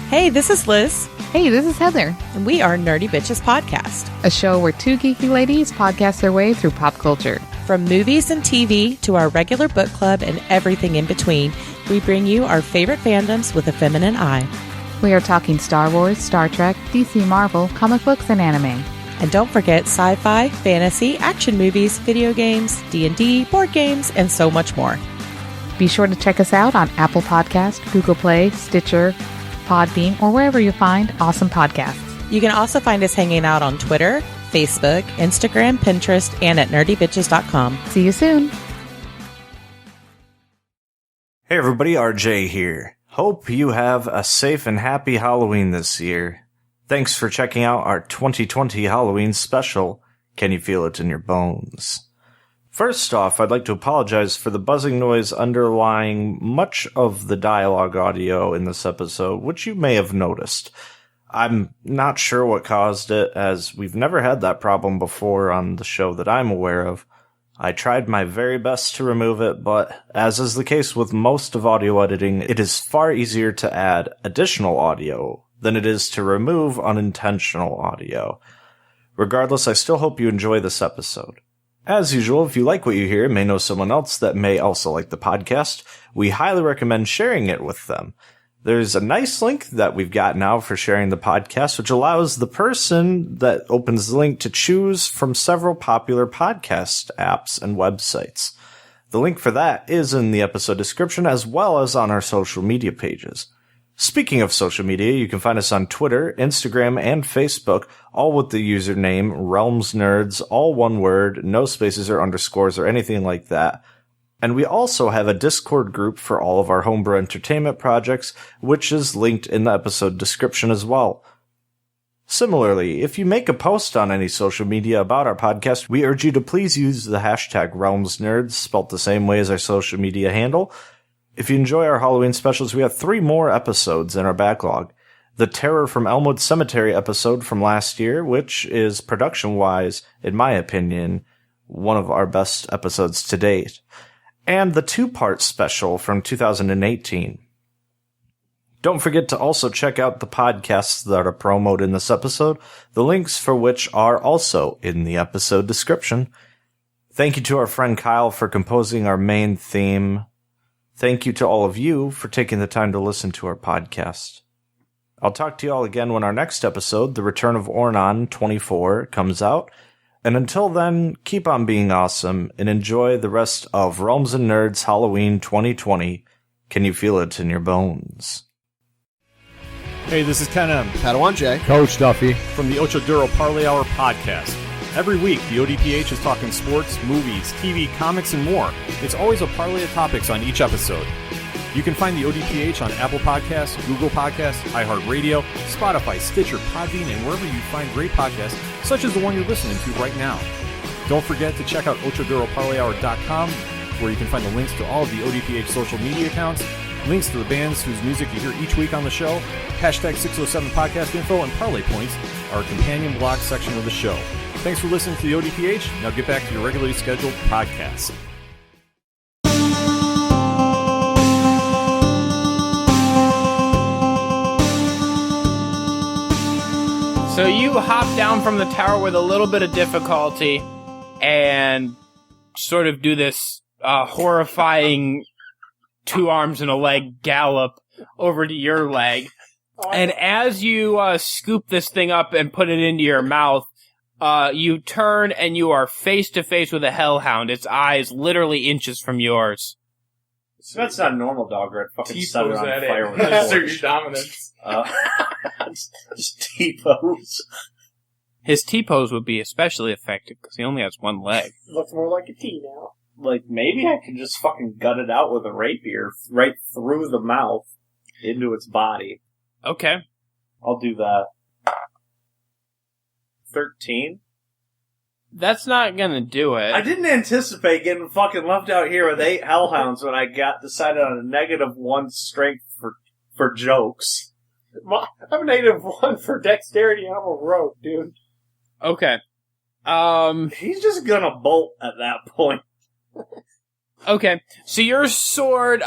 Hey, this is Liz, Hey, this is Heather, and we are Nerdy Bitches Podcast. a show where two geeky ladies podcast their way through pop culture. From movies and TV to our regular book club and everything in between, we bring you our favorite fandoms with a feminine eye. We are talking Star Wars, Star Trek, DC, Marvel, comic books, and anime. And don't forget sci-fi, fantasy, action movies, video games, D&D, board games, and so much more. Be sure to check us out on Apple Podcast, Google Play, Stitcher, Podbean, or wherever you find awesome podcasts. You can also find us hanging out on Twitter, Facebook, Instagram, Pinterest, and at nerdybitches.com. See you soon. Hey everybody, RJ here. Hope you have a safe and happy Halloween this year. Thanks for checking out our 2020 Halloween special, Can You Feel It in Your Bones? First off, I'd like to apologize for the buzzing noise underlying much of the dialogue audio in this episode, which you may have noticed. I'm not sure what caused it, as we've never had that problem before on the show that I'm aware of. I tried my very best to remove it, but as is the case with most of audio editing, it is far easier to add additional audio than it is to remove unintentional audio. Regardless, I still hope you enjoy this episode. As usual, if you like what you hear and may know someone else that may also like the podcast, we highly recommend sharing it with them. There's a nice link that we've got now for sharing the podcast, which allows the person that opens the link to choose from several popular podcast apps and websites. The link for that is in the episode description as well as on our social media pages. Speaking of social media, you can find us on Twitter, Instagram, and Facebook, all with the username Realms Nerds, all one word, no spaces or underscores or anything like that. And we also have a Discord group for all of our homebrew entertainment projects, which is linked in the episode description as well. Similarly, if you make a post on any social media about our podcast, we urge you to please use the hashtag RealmsNerds, spelt the same way as our social media handle. If you enjoy our Halloween specials, we have 3 more episodes in our backlog. The Terror from Elmwood Cemetery episode from last year, which is production-wise, in my opinion, one of our best episodes to date. And the 2-part special from 2018. Don't forget to also check out the podcasts that are promoted in this episode, the links for which are also in the episode description. Thank you to our friend Kyle for composing our main theme. Thank you to all of you for taking the time to listen to our podcast. I'll talk to you all again when our next episode, The Return of Ornon 24, comes out. And until then, keep on being awesome and enjoy the rest of Realms and Nerds Halloween 2020. Can you feel it in your bones? Hey, this is Ken M. Padawan J. Coach Duffy. From the Ocho Duro Parlay Hour podcast. Every week, the ODPH is talking sports, movies, TV, comics, and more. It's always a parlay of topics on each episode. You can find the ODPH on Apple Podcasts, Google Podcasts, iHeartRadio, Spotify, Stitcher, Podbean, and wherever you find great podcasts, such as the one you're listening to right now. Don't forget to check out OchoDuroParlayHour.com, where you can find the links to all of the ODPH social media accounts, links to the bands whose music you hear each week on the show, hashtag 607 podcast info, and parlay points, our companion blog section of the show. Thanks for listening to the ODPH. Now get back to your regularly scheduled podcast. So you hop down from the tower with a little bit of difficulty and sort of do this horrifying 2 arms and a leg gallop over to your leg. And as you scoop this thing up and put it into your mouth, you turn and you are face to face with a hellhound. Its eyes literally inches from yours. So that's not a normal dog, right? Fucking set it on at fire it. with Assert your dominance. Just T-pose. His T-pose would be especially effective because he only has 1 leg. Looks more like a T now. Like, maybe I can just fucking gut it out with a rapier right through the mouth into its body. Okay. I'll do that. 13? That's not gonna do it. I didn't anticipate getting fucking left out here with 8 hellhounds when I decided on a -1 strength for jokes. I'm a -1 for dexterity. I'm a rogue, dude. Okay. He's just gonna bolt at that point. Okay. So your sword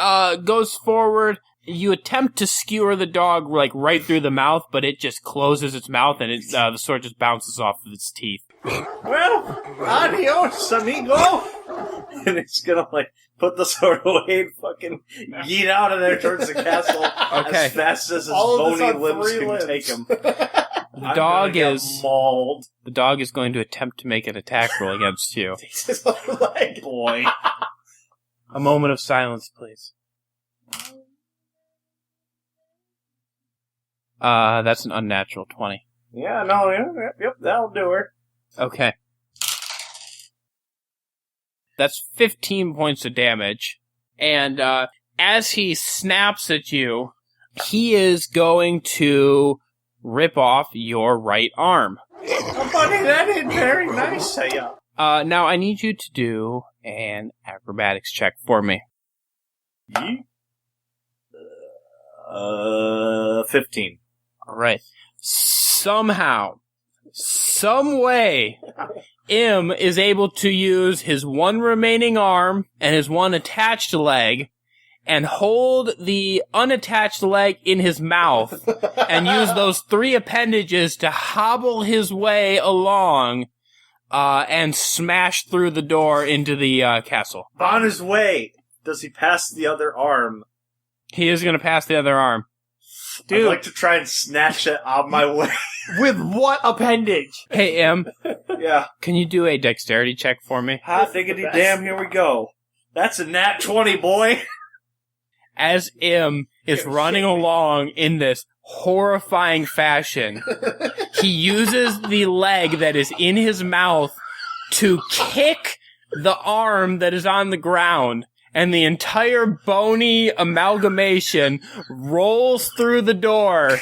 goes forward. You attempt to skewer the dog like right through the mouth, but it just closes its mouth and the sword just bounces off of its teeth. Well, adios, amigo! And it's gonna, like, put the sword away and fucking yeet out of there towards the castle as fast as his bony limbs can take him. The dog is mauled. The dog is going to attempt to make an attack roll against you. Boy. A moment of silence, please. That's an unnatural 20. Yeah, no, yep, that'll do her. Okay. That's 15 points of damage. And as he snaps at you, he is going to rip off your right arm. Oh, buddy, that ain't very nice of you. Now I need you to do an acrobatics check for me. 15. All right. Somehow, some way, Im is able to use his 1 remaining arm and his 1 attached leg and hold the unattached leg in his mouth and use those 3 appendages to hobble his way along and smash through the door into the castle. On his way, does he pass the other arm? He is going to pass the other arm. Dude. I'd like to try and snatch it on my way. With what appendage? Hey, Im, Yeah. can you do a dexterity check for me? Hot diggity damn, here we go. That's a nat 20, boy. As Im is running along in this horrifying fashion, he uses the leg that is in his mouth to kick the arm that is on the ground, and the entire bony amalgamation rolls through the door,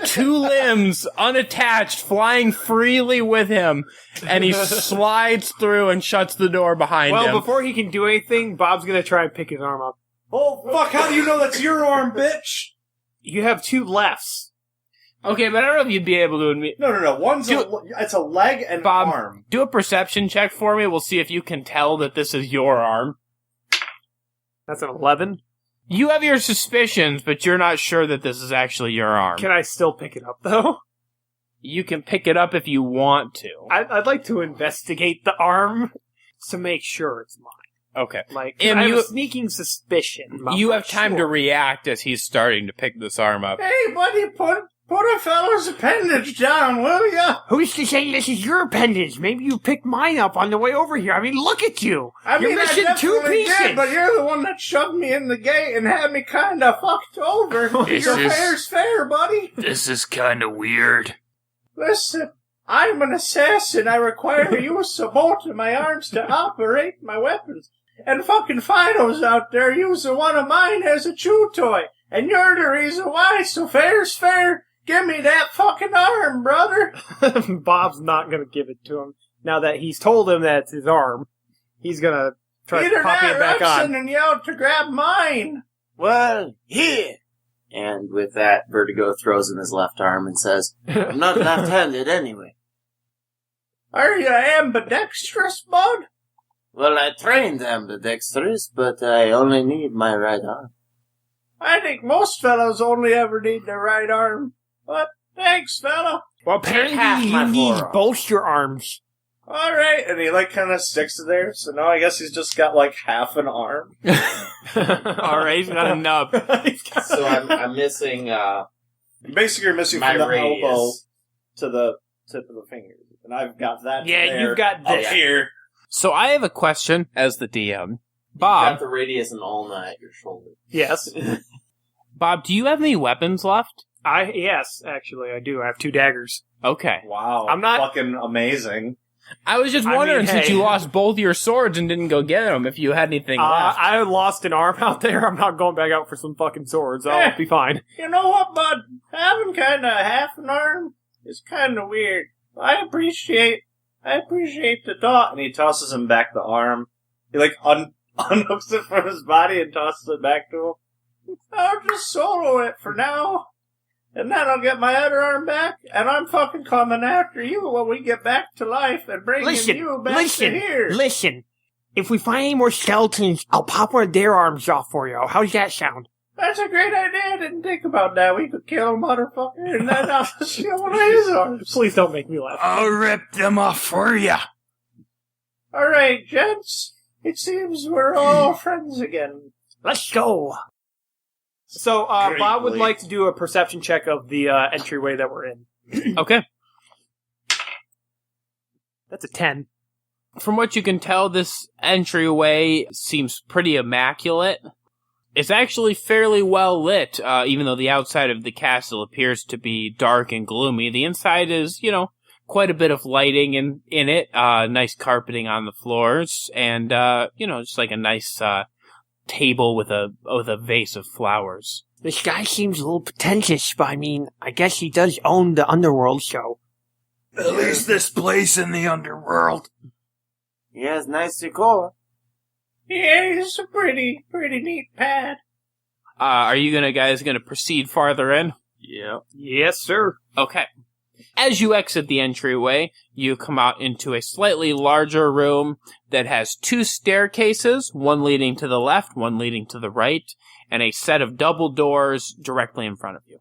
2 limbs unattached, flying freely with him, and he slides through and shuts the door behind him. Well, before he can do anything, Bob's going to try and pick his arm up. Oh, fuck, how do you know that's your arm, bitch? You have 2 lefts. Okay, but I don't know if you'd be able to... No. It's a leg and Bob, arm. do a perception check for me. We'll see if you can tell that this is your arm. That's an 11. You have your suspicions, but you're not sure that this is actually your arm. Can I still pick it up, though? You can pick it up if you want to. I'd like to investigate the arm to make sure it's mine. Okay. Like, Im, I have a sneaking suspicion. You have time to react as he's starting to pick this arm up. Hey, buddy, put a fellow's appendage down, will ya? Who's to say this is your appendage? Maybe you picked mine up on the way over here. I mean, look at you. You're missing I 2 pieces. did, but you're the one that shoved me in the gate and had me kind of fucked over. Fair's fair, buddy. This is kind of weird. Listen, I'm an assassin. I require use of both of my arms to operate my weapons. And fucking Fido's out there using one of mine as a chew toy. And you're the reason why, so fair's fair. Give me that fucking arm, brother. Bob's not going to give it to him. Now that he's told him that it's his arm, he's going to try to pop it back on. Sending you out to grab mine. Well, here. And with that, Vertigo throws him his left arm and says, I'm not left-handed anyway. Are you ambidextrous, bud? Well, I trained ambidextrous, but I only need my right arm. I think most fellows only ever need their right arm. But thanks, fella. Well, apparently you need both your arms. Alright, and he kind of sticks it there, so now I guess he's just got half an arm. Alright, he's got a nub. So I'm missing, Basically you're missing my from the radius. elbow to the tip of the finger. And I've got that you've got this. up here. So I have a question as the DM. You Bob. got the radius and ulna at your shoulder. Yes. Bob, do you have any weapons left? Yes, actually, I do. I have 2 daggers. Okay. Wow. I'm not- fucking amazing. I was just wondering, since hey. you lost both your swords and didn't go get them, if you had anything left. I lost an arm out there. I'm not going back out for some fucking swords. I'll be fine. You know what, bud? Having kind of half an arm is kind of weird. I appreciate the thought. And he tosses him back the arm. He unhooks it from his body and tosses it back to him. I'll just solo it for now. And then I'll get my other arm back, and I'm fucking coming after you when we get back to life and bringing you back to here. Listen. If we find any more skeletons, I'll pop one of their arms off for you. How's that sound? That's a great idea. I didn't think about that. We could kill a motherfucker, and then I'll just steal one of his arms. Please don't make me laugh. I'll rip them off for you. All right, gents. It seems we're all friends again. Let's go. So, Bob would Greatly. like to do a perception check of the entryway that we're in. Okay. That's a 10. From what you can tell, this entryway seems pretty immaculate. It's actually fairly well lit, even though the outside of the castle appears to be dark and gloomy. The inside is, quite a bit of lighting in it, nice carpeting on the floors, and, just a nice table with a vase of flowers. This guy seems a little pretentious, but I mean, I guess he does own the underworld, so. At least this place in the underworld. He has nice decor. Yeah, it's a pretty neat pad. Are you guys gonna proceed farther in? Yeah. Yes, sir. Okay. As you exit the entryway, you come out into a slightly larger room that has 2 staircases, one leading to the left, one leading to the right, and a set of double doors directly in front of you.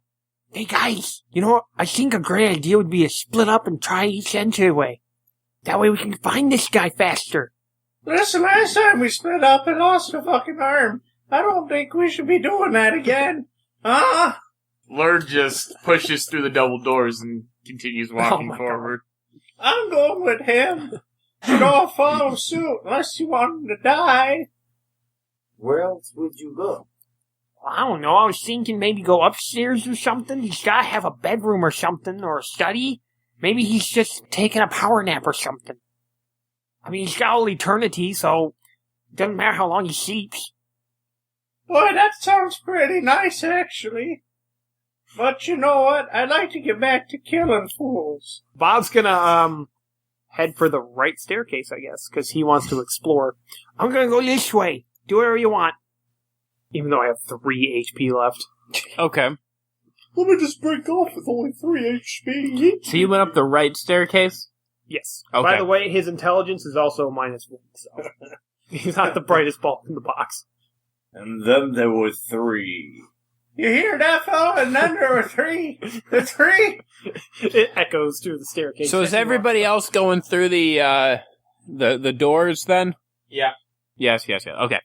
Hey guys, you know what? I think a great idea would be to split up and try each entryway. That way we can find this guy faster. Listen, last time we split up and lost a fucking arm. I don't think we should be doing that again. Huh? Lurg just pushes through the double doors and continues walking forward. I'm going with him. Should all follow suit unless you want him to die. Where else would you go? I don't know. I was thinking maybe go upstairs or something. He's got to have a bedroom or something, or a study. Maybe he's just taking a power nap or something. I mean, he's got all eternity, so it doesn't matter how long he sleeps. Boy, that sounds pretty nice, actually. But you know what? I'd like to get back to killing fools. Bob's gonna, head for the right staircase, I guess, because he wants to explore. I'm gonna go this way. Do whatever you want. Even though I have 3 HP left. Okay. Let me just break off with only 3 HP. So you went up the right staircase? Yes. Okay. By the way, his intelligence is also -1, so he's not the brightest bulb in the box. And then there were 3. You hear that, fella? And then there were 3. The 3? It echoes through the staircase. So is everybody else going through the doors then? Yeah. Yes. Okay.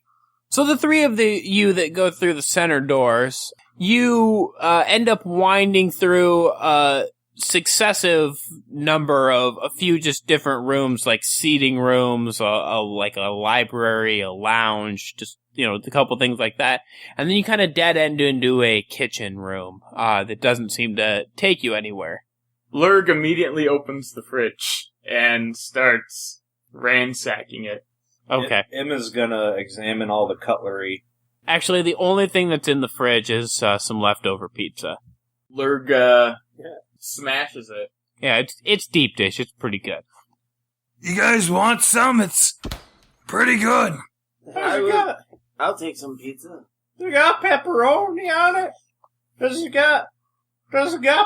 So the 3 of you that go through the center doors, you end up winding through a successive number of a few just different rooms, like seating rooms, like a library, a lounge, just, a couple things like that. And then you kind of dead end into a kitchen room that doesn't seem to take you anywhere. Lurg immediately opens the fridge and starts ransacking it. Okay. Emma's gonna examine all the cutlery. Actually, the only thing that's in the fridge is some leftover pizza. Lurg smashes it. Yeah, it's deep dish. It's pretty good. You guys want some? It's pretty good. I'll take some pizza. Does it got pepperoni on it? Does it got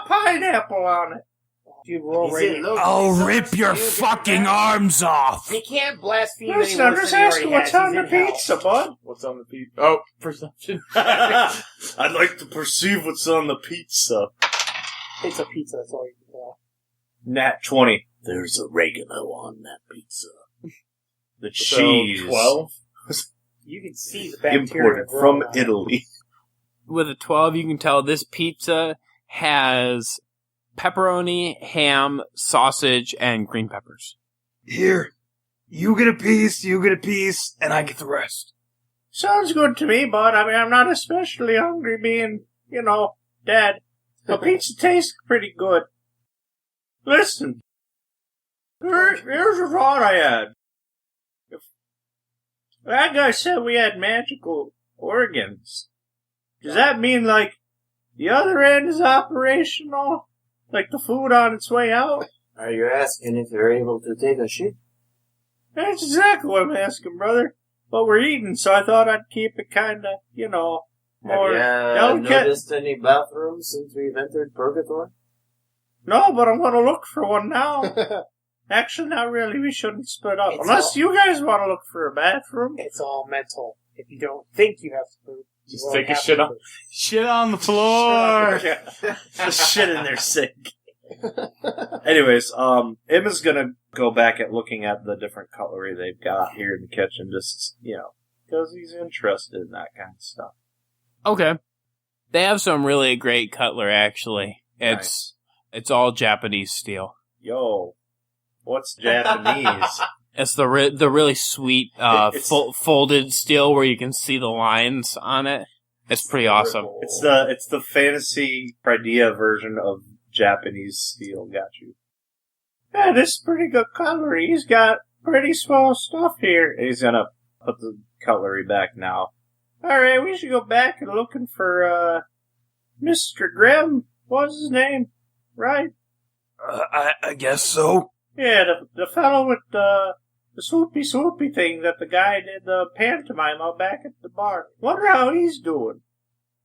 pineapple on it? You roll Is right it in. low- I'll is it rip low- your is it fucking low- arms off. He can't blaspheme Listen, any I'm worse just than he asking already what's has. on He's the in hell. pizza, bud. What's on the pizza? Oh, perception. I'd like to perceive what's on the pizza. It's a pizza, that's all you can tell. Nat 20. There's oregano on that pizza. The cheese. 12? You can see the bacteria Imported growing from on it. Italy. With a 12, you can tell this pizza has pepperoni, ham, sausage, and green peppers. Here, you get a piece, and I get the rest. Sounds good to me, bud. I mean, I'm not especially hungry being, dead. But pizza tastes pretty good. Listen. Here's a thought I had. If that guy said we had magical organs. Does that mean, the other end is operational? Like the food on its way out? Are you asking if you're able to take a shit? That's exactly what I'm asking, brother. But we're eating, so I thought I'd keep it kinda, more Have you delicate. noticed any bathrooms since we've entered Purgatory? No, but I'm gonna look for one now. Actually, not really. We shouldn't split up. Unless you guys want to look for a bathroom. It's all mental. If you don't think you have to poop, you Just won't take a have shit to on, poop. shit on the floor. Just shit in their sink. Anyways, Emma's gonna go back at looking at the different cutlery they've got here in the kitchen, just, because he's interested in that kind of stuff. Okay. They have some really great cutlery, actually. It's all Japanese steel. Yo, what's Japanese? It's the really sweet It's- folded steel where you can see the lines on it. It's pretty awesome. It's the fantasy idea version of Japanese steel. Got you. Yeah, this is pretty good cutlery. He's got pretty swell stuff here. And he's gonna put the cutlery back now. Alright, we should go back and looking for, Mr. Grimm. What's his name? Right? I guess so. Yeah, the fellow with the swoopy thing that the guy did the pantomime out back at the bar. Wonder how he's doing.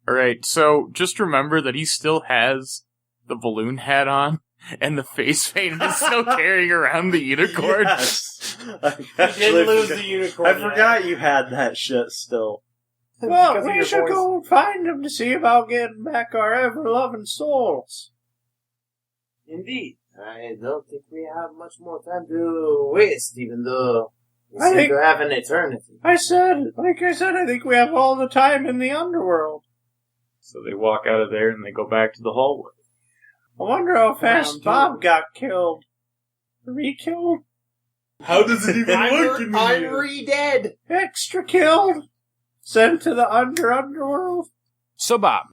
Alright, so just remember that he still has the balloon hat on and the face paint is still carrying around the unicorn. Yes. He did lose the unicorn. I forgot you had that shit still. Well, Because of we your should voice. go find him to see about getting back our ever-loving souls. Indeed. I don't think we have much more time to waste, even though we I seem think- to have an eternity. I said, I think we have all the time in the underworld. So they walk out of there and they go back to the hallway. I wonder how fast Round Bob two. got killed. Re-killed? How does it even look in I'm here? re-dead. Extra killed? Sent to the underworld? So, Bob,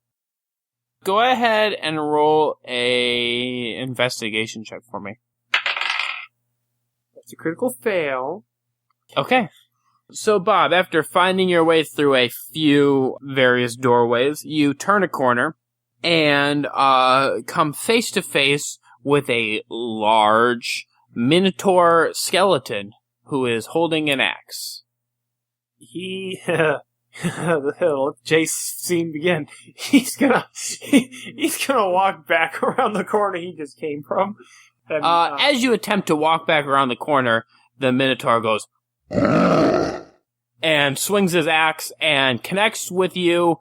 go ahead and roll a investigation check for me. That's a critical fail. Okay. So, Bob, after finding your way through a few various doorways, you turn a corner and come face to face with a large minotaur skeleton who is holding an axe. He, let Jace scene begin. He's gonna walk back around the corner he just came from. And, As you attempt to walk back around the corner, the minotaur goes and swings his axe and connects with you,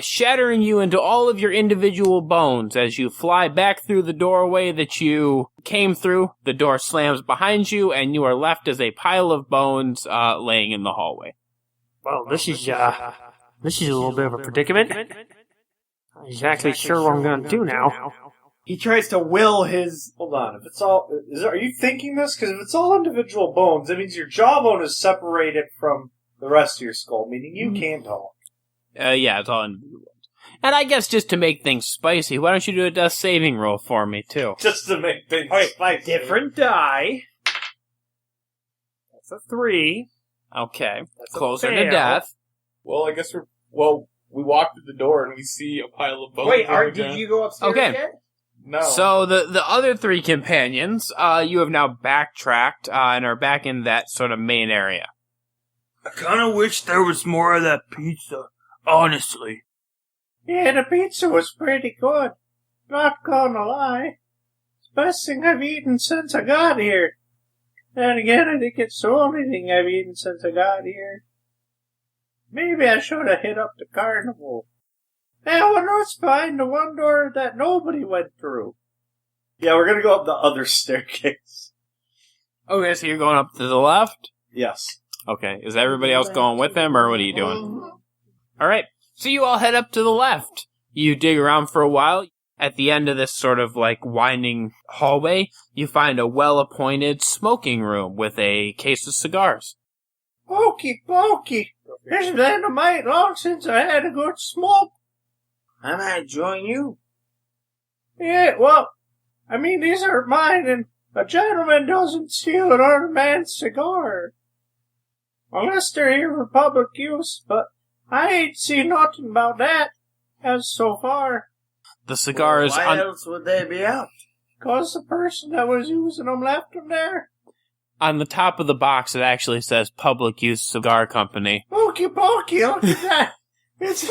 shattering you into all of your individual bones as you fly back through the doorway that you came through. The door slams behind you, and you are left as a pile of bones laying in the hallway. Well, this is a little bit of a predicament. Not exactly sure what I'm going to do now. he tries to will his. Hold on, if it's all... are you thinking this? Because if it's all individual bones, that means your jawbone is separated from the rest of your skull, meaning you can't talk. Yeah, it's all individual. And I guess just to make things spicy, why don't you do a death saving roll for me, too? Just to make things spicy. Different die. That's a 3. Okay. That's a Closer to fail. death. Well, I guess we walk through the door and we see a pile of bones. Wait, on the did ground. you go upstairs Okay. yet? No. So the other three companions, you have now backtracked and are back in that sort of main area. I kind of wish there was more of that pizza, honestly. Yeah, the pizza was pretty good. Not gonna lie. It's the best thing I've eaten since I got here. Then again, I think it's the only thing I've eaten since I got here. Maybe I should have hit up the carnival. Hey, I wonder what's behind the one door that nobody went through. Yeah, we're gonna go up the other staircase. Okay, so you're going up to the left? Yes. Okay, is everybody else going with him, or what are you doing? Alright, so you all head up to the left. You dig around for a while. At the end of this sort of like winding hallway, you find a well-appointed smoking room with a case of cigars. Pokey pokey. It's been a mite long since I had a good smoke. I might join you. Yeah, well, I mean, these are mine, and a gentleman doesn't steal another man's cigar. Unless they're here for public use, but I ain't seen nothing about that as so far. The cigars Why else would they be out? 'Cause the person that was using them left them there. on the top of the box, it actually says Public Use Cigar Company. Pokey pokey, look at that. It's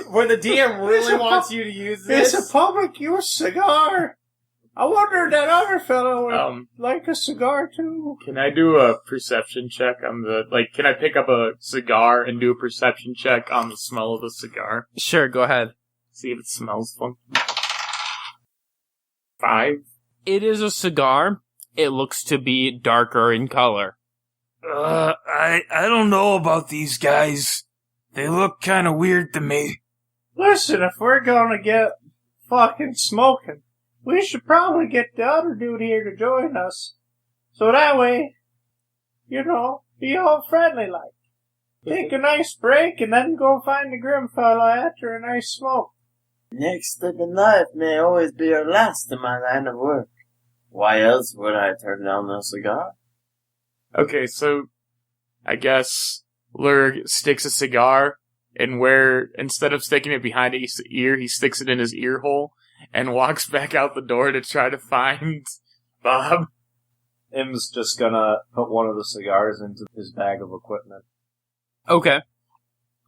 When the DM really It's a wants pu- you to use this. It's a public use cigar. I wonder if that other fellow would like a cigar too. Can I do a perception check on can I pick up a cigar and do a perception check on the smell of the cigar? Sure, go ahead. See if it smells funky. 5. It is a cigar. It looks to be darker in color. I don't know about these guys. They look kind of weird to me. Listen, if we're gonna get fucking smoking, we should probably get the other dude here to join us. So that way, you know, be all friendly like. Take a nice break and then go find the grim fella after a nice smoke. Next step in life may always be your last in my line of work. Why else would I turn down a cigar? Okay, so I guess Lurg sticks a cigar, and where instead of sticking it behind his ear, he sticks it in his ear hole and walks back out the door to try to find Bob. Im's just gonna put one of the cigars into his bag of equipment. Okay.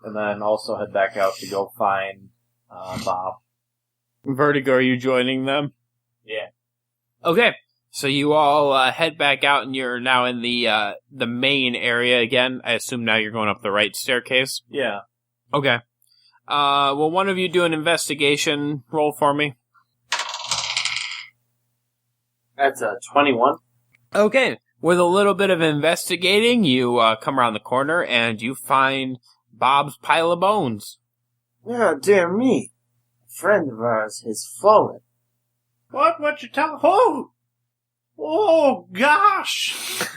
And then also head back out to go find Bob. Vertigo, are you joining them? Yeah. Okay. So you all head back out, and you're now in the main area again. I assume now you're going up the right staircase. Yeah. Okay. Will one of you do an investigation roll for me? That's a 21. Okay. With a little bit of investigating, you come around the corner and you find Bob's pile of bones. Oh, dear me. A friend of ours has fallen. What you tell? Oh, gosh.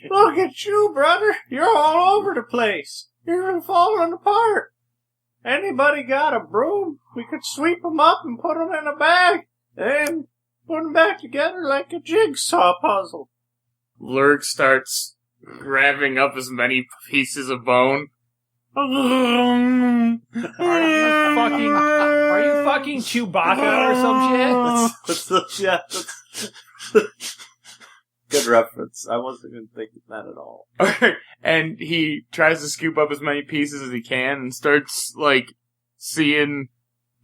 Look at you, brother. You're all over the place. You're falling apart. Anybody got a broom? We could sweep them up and put them in a bag and put them back together like a jigsaw puzzle. Lurg starts grabbing up as many pieces of bone. Are you fucking Chewbacca or some shit? Yeah. Good reference. I wasn't even thinking that at all. And he tries to scoop up as many pieces as he can and starts, like, seeing...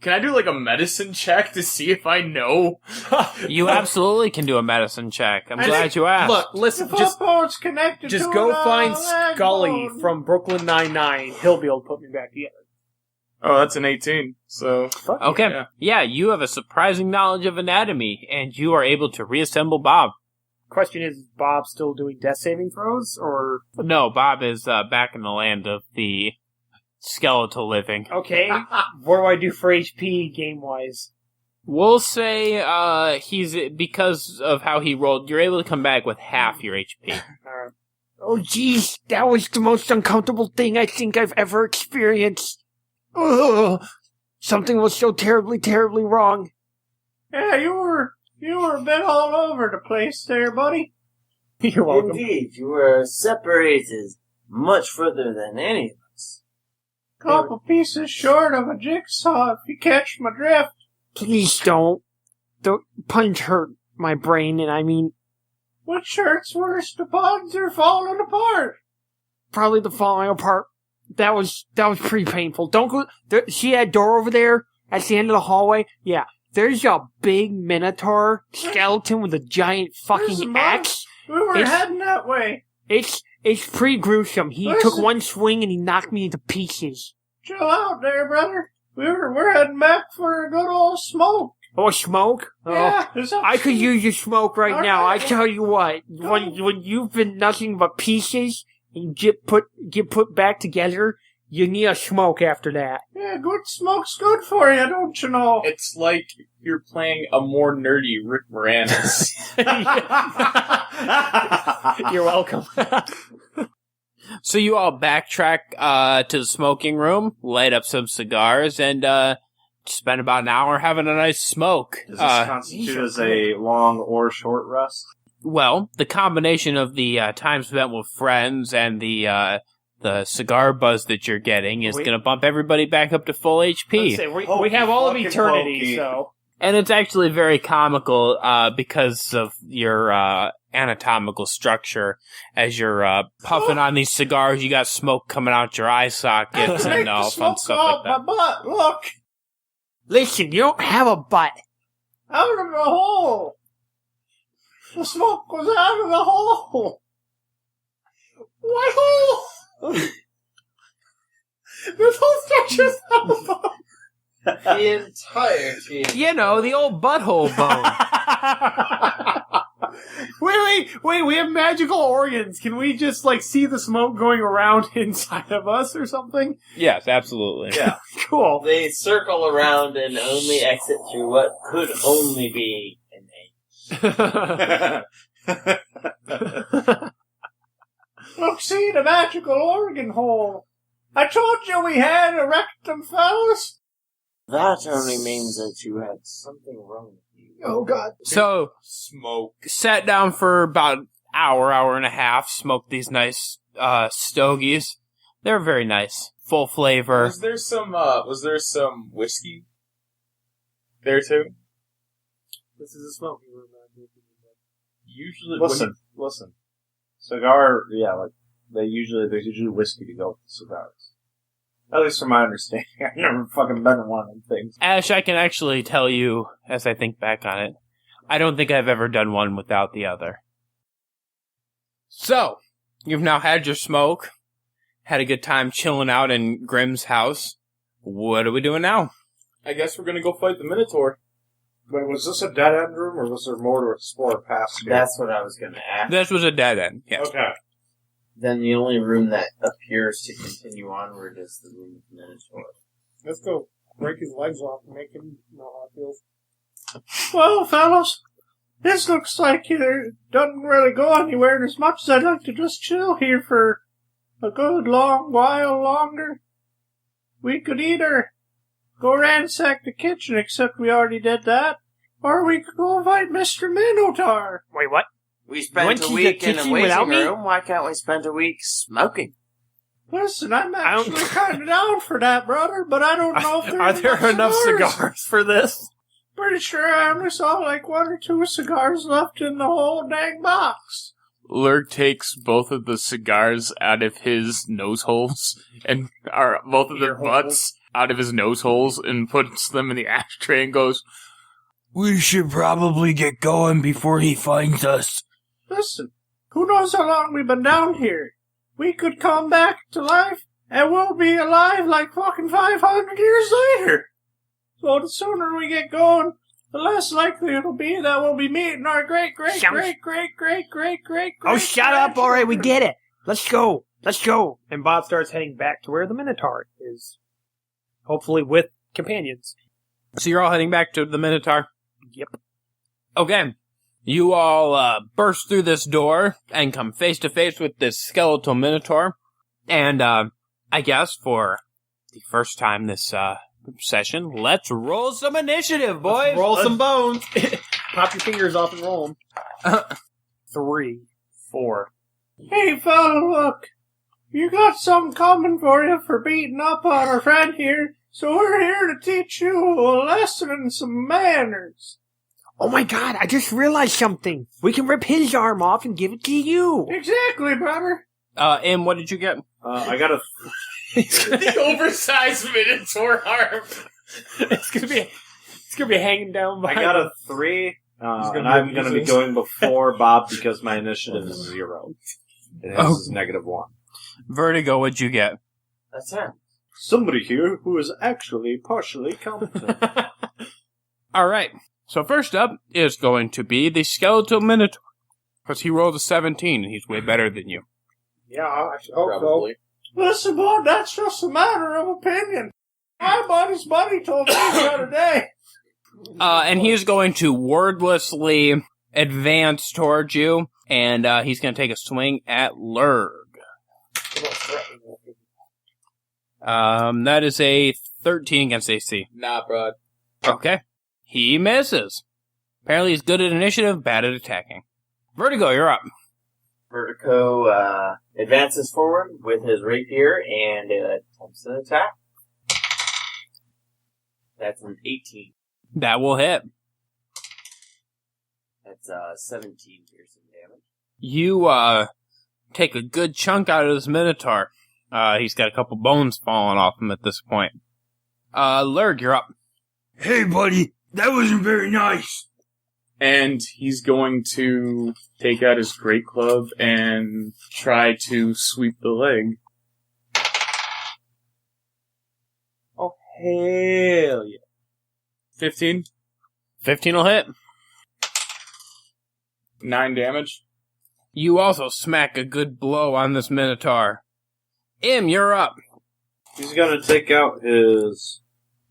Can I do, like, a medicine check to see if I know? You absolutely can do a medicine check. I'm glad you asked. Look, listen, Just go find Scully from Brooklyn Nine-Nine. He'll be able to put me back together. Oh, that's an 18, so... Okay. Yeah, you have a surprising knowledge of anatomy, and you are able to reassemble Bob. Question is Bob still doing death saving throws, or...? No, Bob is back in the land of the skeletal living. Okay. What do I do for HP game-wise? We'll say he's because of how he rolled, you're able to come back with half your HP. Alright. Oh, geez, that was the most uncomfortable thing I think I've ever experienced. Ugh. Something was so terribly, terribly wrong. Yeah, you were a bit all over the place there, buddy. You're welcome. Indeed, you were separated much further than any of us. Couple pieces short of a jigsaw, if you catch my drift. Please don't. The punch hurt my brain, and I mean... Which hurts worse, the buds are falling apart? Probably the falling apart. That was pretty painful. Don't go... See that door over there? At the end of the hallway? Yeah. There's a big minotaur skeleton with a giant fucking axe. We were heading that way. It's pretty gruesome. He took one swing and he knocked me into pieces. Chill out there, brother. We're heading back for a good old smoke. Oh, smoke? Yeah, I could use your smoke right now. I tell you what, when you've been nothing but pieces and get put back together, you need a smoke after that. Yeah, good smoke's good for you, don't you know? It's like you're playing a more nerdy Rick Moranis. You're welcome. So you all backtrack to the smoking room, light up some cigars, and spend about an hour having a nice smoke. Does this constitute as a long or short rest? Well, the combination of the time spent with friends and the cigar buzz that you're getting is going to bump everybody back up to full HP. We have all of eternity, so... And it's actually very comical because of your anatomical structure. As you're puffing on these cigars, you got smoke coming out your eye sockets and all fun stuff like that. My butt, look! Listen, you don't have a butt. Out of the hole! The smoke was out of the hole! What hole? This whole structure's out of the hole! The entirety. You know, the old butthole bone. Wait, we have magical organs. Can we just, see the smoke going around inside of us or something? Yes, absolutely. Yeah. Cool. They circle around and only exit through what could only be an Look, see the magical organ hole. I told you we had a rectum, fellas. That only means that you had something wrong with you. Oh, God. So, Smoke. sat down for about an hour and a half, smoked these nice stogies. They're very nice. Full flavor. Was there some whiskey there too? This is a smoking room. Usually, Listen. Cigar, there's usually whiskey to go with the cigars. At least from my understanding. I've never fucking been in one of them things. Ash, I can actually tell you, as I think back on it, I don't think I've ever done one without the other. So, you've now had your smoke, had a good time chilling out in Grimm's house. What are we doing now? I guess we're gonna go fight the Minotaur. Wait, was this a dead end room, or was there more to explore past here? That's what I was going to ask. This was a dead end. Yeah. Okay. Then the only room that appears to continue onward is the room of the Minotaur. Let's go break his legs off and make him know how it feels. Well, fellas, this looks like it doesn't really go anywhere, and as much as I'd like to just chill here for a good long while longer, we could either go ransack the kitchen, except we already did that, or we could go fight Mr. Minotaur. Wait, what? We You spent went a to the week in kitchen a without waiting me? room. Why can't we spend a week smoking? Listen, I'm I don't- actually kind of down for that, brother, but I don't know if Are there enough cigars for this? Pretty sure I only saw like 1 or 2 cigars left in the whole dang box. Lurg takes both of the cigars out of his nose holes and both of their butts out of his nose holes and puts them in the ashtray and goes, We should probably get going before he finds us. Listen, who knows how long we've been down here? We could come back to life, and we'll be alive like fucking 500 years later. So the sooner we get going, the less likely it'll be that we'll be meeting our great. Oh, shut up! All right, we get it. Let's go. Let's go. And Bob starts heading back to where the Minotaur is, hopefully with companions. So you're all heading back to the Minotaur? Yep. Okay. You all burst through this door and come face to face with this skeletal Minotaur. And I guess for the first time this session, let's roll some initiative, boys. Roll some bones. Pop your fingers off and roll them. 3. 4. Hey, fella, look. You got something coming for you for beating up on our friend here, so we're here to teach you a lesson and some manners. Oh my god, I just realized something. We can rip his arm off and give it to you. Exactly, brother. Im, what did you get? I got a... The oversized Minotaur arm. It's gonna be hanging down by. I got a 3, and I'm going to be going before Bob because my initiative is 0. And his is -1. Vertigo, what'd you get? That's it. Somebody here who is actually partially competent. All right. So first up is going to be the skeletal Minotaur. Because he rolled a 17, and he's way better than you. Yeah, I hope Probably. Listen, boy, that's just a matter of opinion. My buddy's buddy told me the other day. And he is going to wordlessly advance towards you, and he's going to take a swing at Lurg. That is a 13 against AC. Nah, bro. Okay. He misses. Apparently he's good at initiative, bad at attacking. Vertigo, you're up. Vertigo advances forward with his rapier and attempts an attack. That's an 18. That will hit. That's 17 piercing damage. You take a good chunk out of this Minotaur. He's got a couple bones falling off him at this point. Lurg, you're up. Hey, buddy, that wasn't very nice. And he's going to take out his great club and try to sweep the leg. Oh, hell yeah. 15. 15 will hit. 9 damage. You also smack a good blow on this Minotaur. Im, you're up. He's going to take out his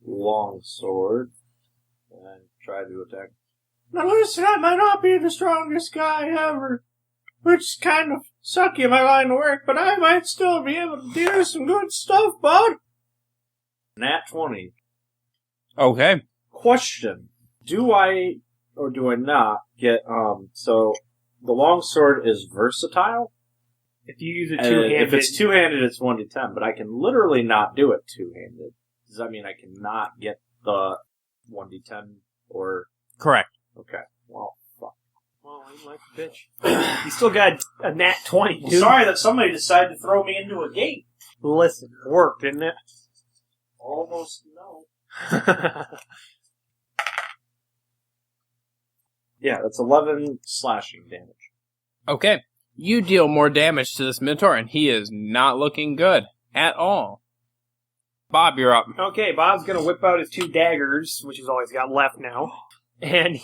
long sword and try to attack. Now listen, I might not be the strongest guy ever, which is kind of sucky in my line of work, but I might still be able to do some good stuff, bud. Nat 20. Okay. Question. Do I, or do I not, get, so, the longsword is versatile? If you use it And two-handed. if it's two-handed, it's 1d10, but I can literally not do it two-handed. Does that mean I cannot get the 1d10, or... Correct. Okay, well, fuck. Well, I'm like a bitch. You still got a nat 20, dude. Sorry that somebody decided to throw me into a gate. Listen, it worked, didn't it? Almost no. Yeah, that's 11 slashing damage. Okay. You deal more damage to this Minotaur, and he is not looking good at all. Bob, you're up. Okay, Bob's gonna whip out his 2 daggers, which is all he's got left now. And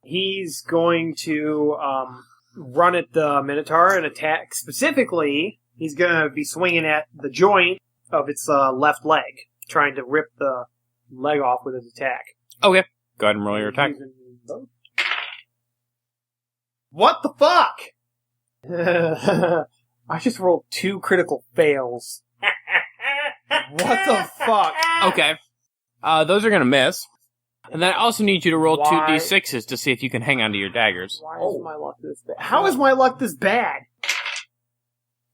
he's going to run at the Minotaur and attack. Specifically, he's going to be swinging at the joint of its left leg, trying to rip the leg off with his attack. Okay. Go ahead and roll your attack. What the fuck? I just rolled 2 critical fails. What the fuck? Okay. Those are going to miss. And then I also need you to roll Why? 2d6s to see if you can hang on to your daggers. Why is my luck this bad? How is my luck this bad?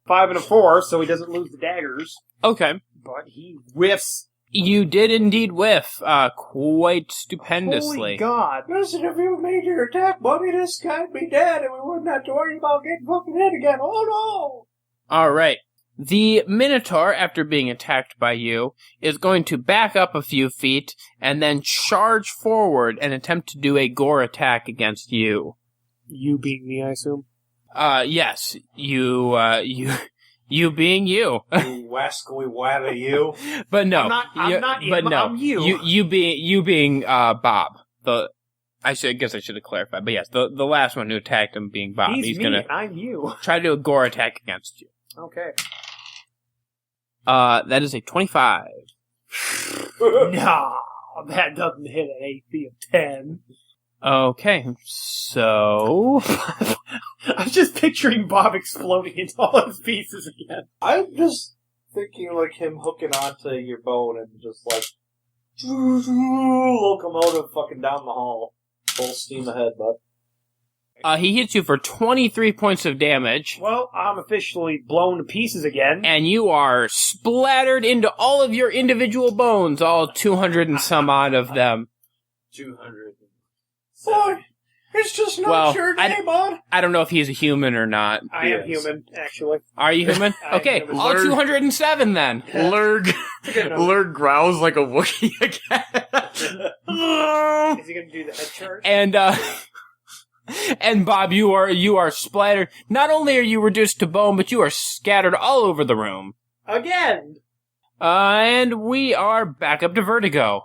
5 and a 4, so he doesn't lose the daggers. Okay. But he whiffs. You did indeed whiff, quite stupendously. Holy God. Listen, if you made your attack, buddy, this guy'd be dead, and we wouldn't have to worry about getting fucking hit again. Oh, no! Alright. The Minotaur, after being attacked by you, is going to back up a few feet and then charge forward and attempt to do a gore attack against you. You being me, I assume? Yes. You being you. You wascally wabba you. But no. I'm not him, I'm you. You being Bob. I guess I should have clarified. But yes, the last one who attacked him being Bob. He's me, gonna and I'm you. try to do a gore attack against you. Okay. That is a 25. No, that doesn't hit an AC of 10. Okay, so... I'm just picturing Bob exploding into all his pieces again. I'm just thinking like him hooking onto your bone and just like locomotive fucking down the hall. Full steam ahead, bud. He hits you for 23 points of damage. Well, I'm officially blown to pieces again. And you are splattered into all of your individual bones, all 200 and some odd of them. 200. Boy, it's just not your day, bud. I don't know if he's a human or not. I am human, actually. Are you human? Okay, all 207 then. Lurg growls like a Wookiee again. Is he going to do the head charge? And Bob, you are splattered. Not only are you reduced to bone, but you are scattered all over the room. Again! And we are back up to Vertigo.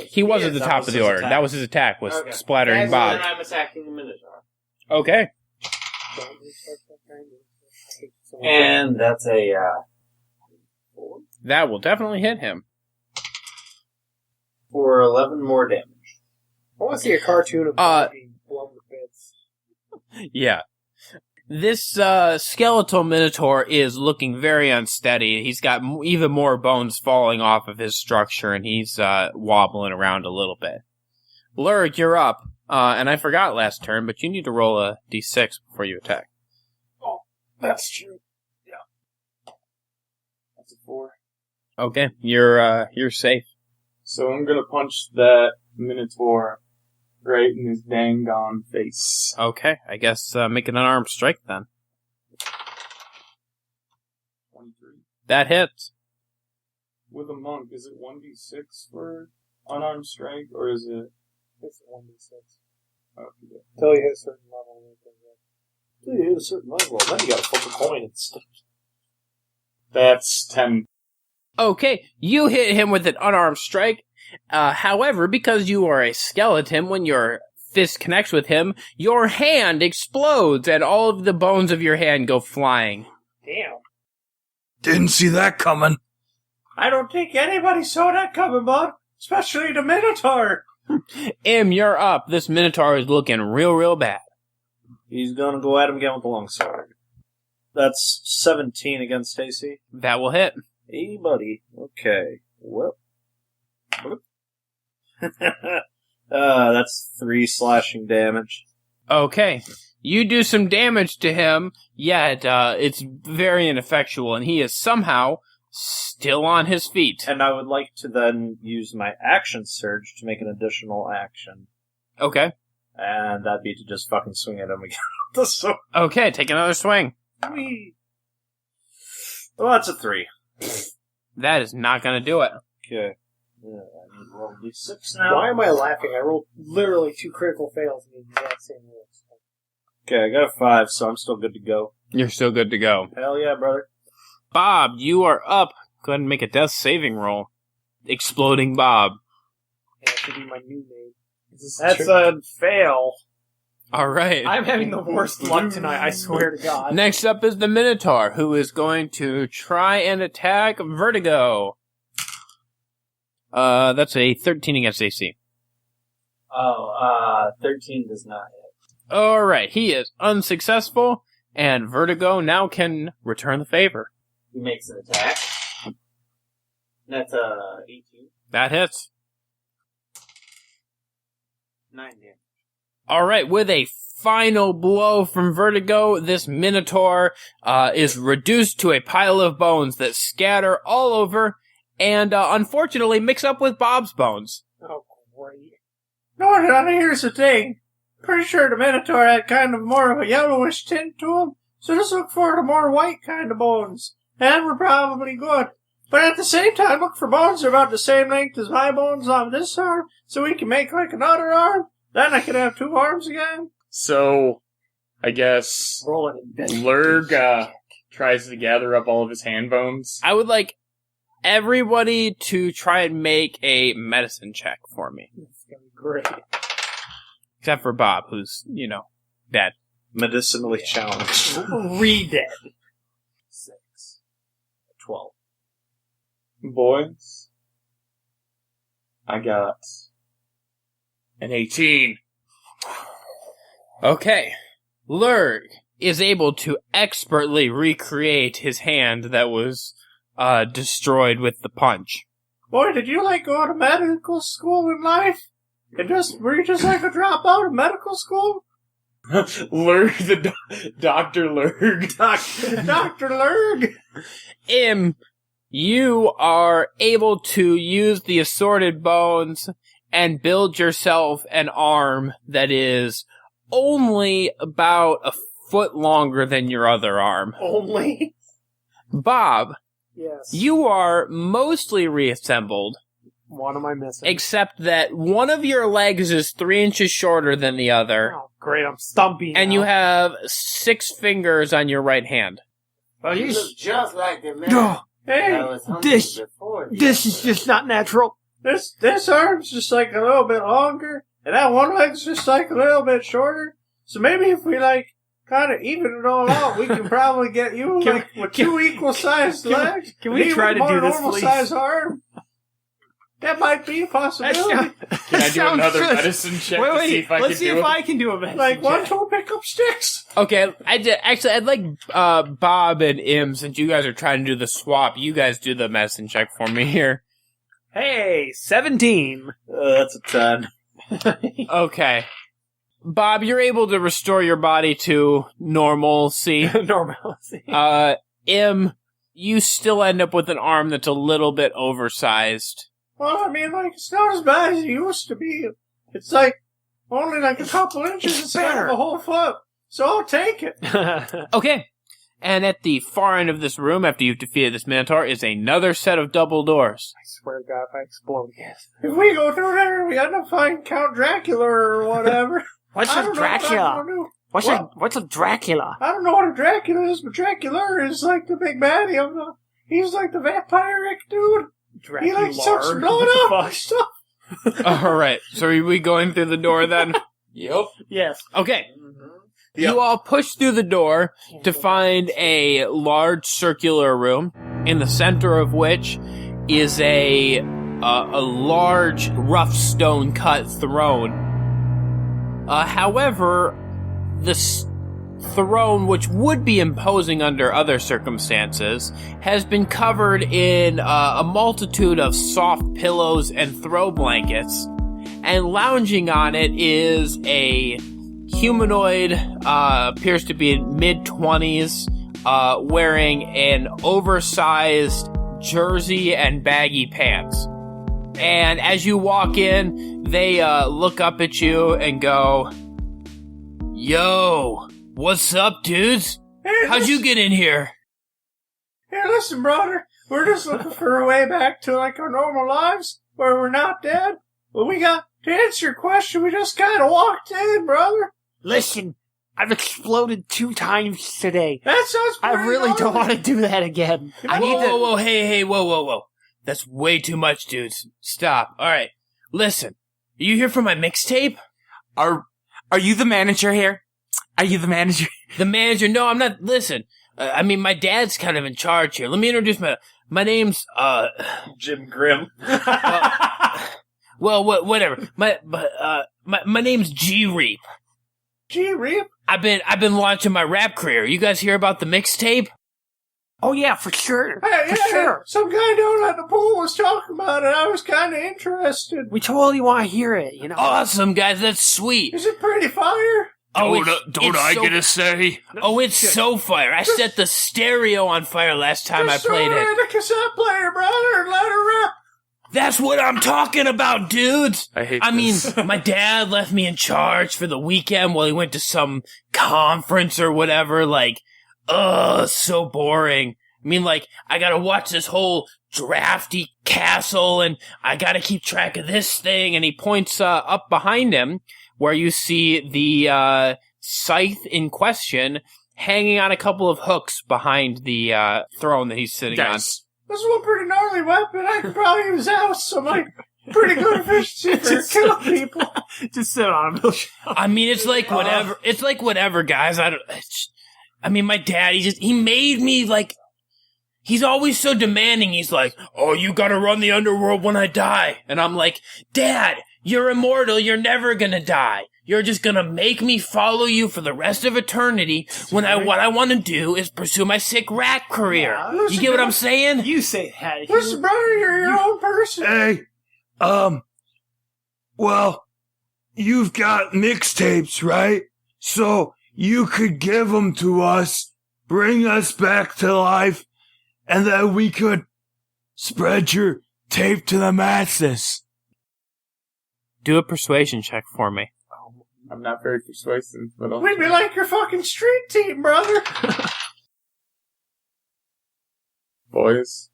He was at the top of the order. That was his attack, was splattering Bob. And I'm attacking the Minotaur. Okay. And that's a, That will definitely hit him. for 11 more damage. I want to see a cartoon of Bob being blown to bits. Yeah. This skeletal Minotaur is looking very unsteady. He's got even more bones falling off of his structure, and he's wobbling around a little bit. Lurg, you're up. And I forgot last turn, but you need to roll a d6 before you attack. Oh, that's true. Yeah. That's a 4. Okay, you're safe. So I'm gonna punch that Minotaur right in his dang gone face. Okay, I guess make it an unarmed strike then. 23. That hits. With a monk, is it 1d6 for unarmed strike, or is it... It's 1d6. Okay. Until you hit a certain level. Until you hit a certain level, then you gotta flip a coin and stuff. That's 10. Okay, you hit him with an unarmed strike. However, because you are a skeleton, when your fist connects with him, your hand explodes and all of the bones of your hand go flying. Damn. Didn't see that coming. I don't think anybody saw that coming, bud. Especially the Minotaur. Im, you're up. This Minotaur is looking real bad. He's gonna go at him again with the longsword. That's 17 against Stacy. That will hit. Hey, buddy. Okay. Whoop. That's 3 slashing damage. Okay. You do some damage to him, yet it's very ineffectual, and he is somehow still on his feet. And I would like to then use my action surge to make an additional action. Okay. And that'd be to just fucking swing at him again. So, Okay, take another swing. well, that's a 3. That is not going to do it. Okay. Yeah, I need to roll d6 now. Why am I laughing? I rolled literally 2 critical fails in the exact same rolls. Okay, I got a 5, so I'm still good to go. You're still good to go. Hell yeah, brother. Bob, you are up. Go ahead and make a death saving roll. Exploding Bob. That should be my new name. That's a fail. All right. I'm having the worst luck tonight, I swear to God. Next up is the Minotaur, who is going to try and attack Vertigo. That's a 13 against AC. 13 does not hit. All right, he is unsuccessful, and Vertigo now can return the favor. He makes an attack. That's 18. That hits. 9 damage. All right, with a final blow from Vertigo, this Minotaur is reduced to a pile of bones that scatter all over and unfortunately mix up with Bob's bones. Oh, great. No, Johnny, here's the thing. Pretty sure the Minotaur had kind of more of a yellowish tint to him, so just look for the more white kind of bones. And we're probably good. But at the same time, look for bones that are about the same length as my bones on this arm, so we can make like another arm. Then I can have 2 arms again. So, I guess Lurg tries to gather up all of his hand bones. I would like everybody to try and make a medicine check for me. It's going to be great. Except for Bob, who's, dead. Medicinally challenged. Re-dead. 6. 12. Boys, I got an 18. Okay. Lurg is able to expertly recreate his hand that was destroyed with the punch. Boy, did you go to medical school in life? Were you just like a dropout of medical school? Lurg, Dr. Lurg. Dr. Lurg! Im, you are able to use the assorted bones and build yourself an arm that is only about a foot longer than your other arm. Only? Bob, Yes. you are mostly reassembled, What am I missing? except that one of your legs is 3 inches shorter than the other, Oh, great, I'm stumpy and now. you have 6 fingers on your right hand. Oh, You look just like the man Oh, Hey, that was hungry this- before. this is just not natural. this arm's just a little bit longer, and that one leg's just a little bit shorter. So maybe if we kind of even it all out, we can probably get you with 2 equal sized legs. can we and try even to do more this, normal please? size arm. That might be a possibility. Can I do another medicine check to see if I let's can see do if it? I can do a medicine Like check. 1, 2, pick up sticks. Okay, I'd like Bob and Im, since you guys are trying to do the swap, you guys do the medicine check for me here. Hey, 17. That's a 10. Okay. Bob, you're able to restore your body to normalcy. Normalcy. Im, you still end up with an arm that's a little bit oversized. Well, I mean, it's not as bad as it used to be. It's only a couple inches instead of a whole foot. So I'll take it. Okay. And at the far end of this room, after you've defeated this Minotaur, is another set of double doors. I swear to God, if I explode again. If we go through there, we end up finding Count Dracula or whatever. What's I a don't know what I'm Dracula? gonna do. What's a Dracula? I don't know what a Dracula is, but Dracula is the big baddie of the... He's the vampiric dude. Dracula. He sucks blood up and stuff. Alright, so are we going through the door then? Yep. Yes. Okay. You all push through the door to find a large circular room, in the center of which is a large rough stone cut throne. However, the throne, which would be imposing under other circumstances, has been covered in a multitude of soft pillows and throw blankets, and lounging on it is a humanoid, appears to be in mid-20s, wearing an oversized jersey and baggy pants. And as you walk in, they look up at you and go, "Yo, what's up, dudes? Hey, How'd you get in here?" Hey, listen, brother. We're just looking for a way back to our normal lives, where we're not dead. Well, to answer your question, we just kind of walked in, brother. Listen, I've exploded 2 times today. That sounds I pretty really don't normal. want to do that again. I need to... Whoa, hey, whoa. That's way too much, dudes. Stop. Alright. listen, are you here for my mixtape? Are you the manager here? Are you the manager? The manager? No, I'm not. Listen, I mean, my dad's kind of in charge here. Let me introduce my name's, Jim Grimm. well, whatever. My name's G-Reap. G-Reap? I've been launching my rap career. You guys hear about the mixtape? Oh, yeah, for sure. Hey, For sure. Some guy down at the pool was talking about it. I was kind of interested. We totally want to hear it, you know? Awesome, guys. That's sweet. Is it pretty fire? Oh, Don't I get a say? Oh, it's so fire. I set the stereo on fire last time I played it. Just throw it in a cassette player, brother, and let her rip. That's what I'm talking about, dudes. I mean, this. my dad left me in charge for the weekend while he went to some conference or whatever. Like, so boring. I mean, like, I gotta watch this whole drafty castle, and I gotta keep track of this thing. And he points up behind him, where you see the scythe in question hanging on a couple of hooks behind the throne that he's sitting on. This is one pretty gnarly weapon. I could probably use out, so my pretty good efficiency for killing people. Just sit on him. I mean, it's like whatever. It's like whatever, guys. I mean, my dad, he made me like. He's always so demanding. He's like, "Oh, you gotta run the underworld when I die," and I'm like, "Dad, you're immortal. You're never gonna die. You're just gonna make me follow you for the rest of eternity. What I want to do is pursue my sick rap career." Yeah, you get what I'm saying? You say that. Listen, brother, you're your own person. Hey, well, you've got mixtapes, right? So you could give them to us, bring us back to life, and then we could spread your tape to the masses. Do a persuasion check for me. I'm not very persuasive, but We'd be like your fucking street team, brother. boys,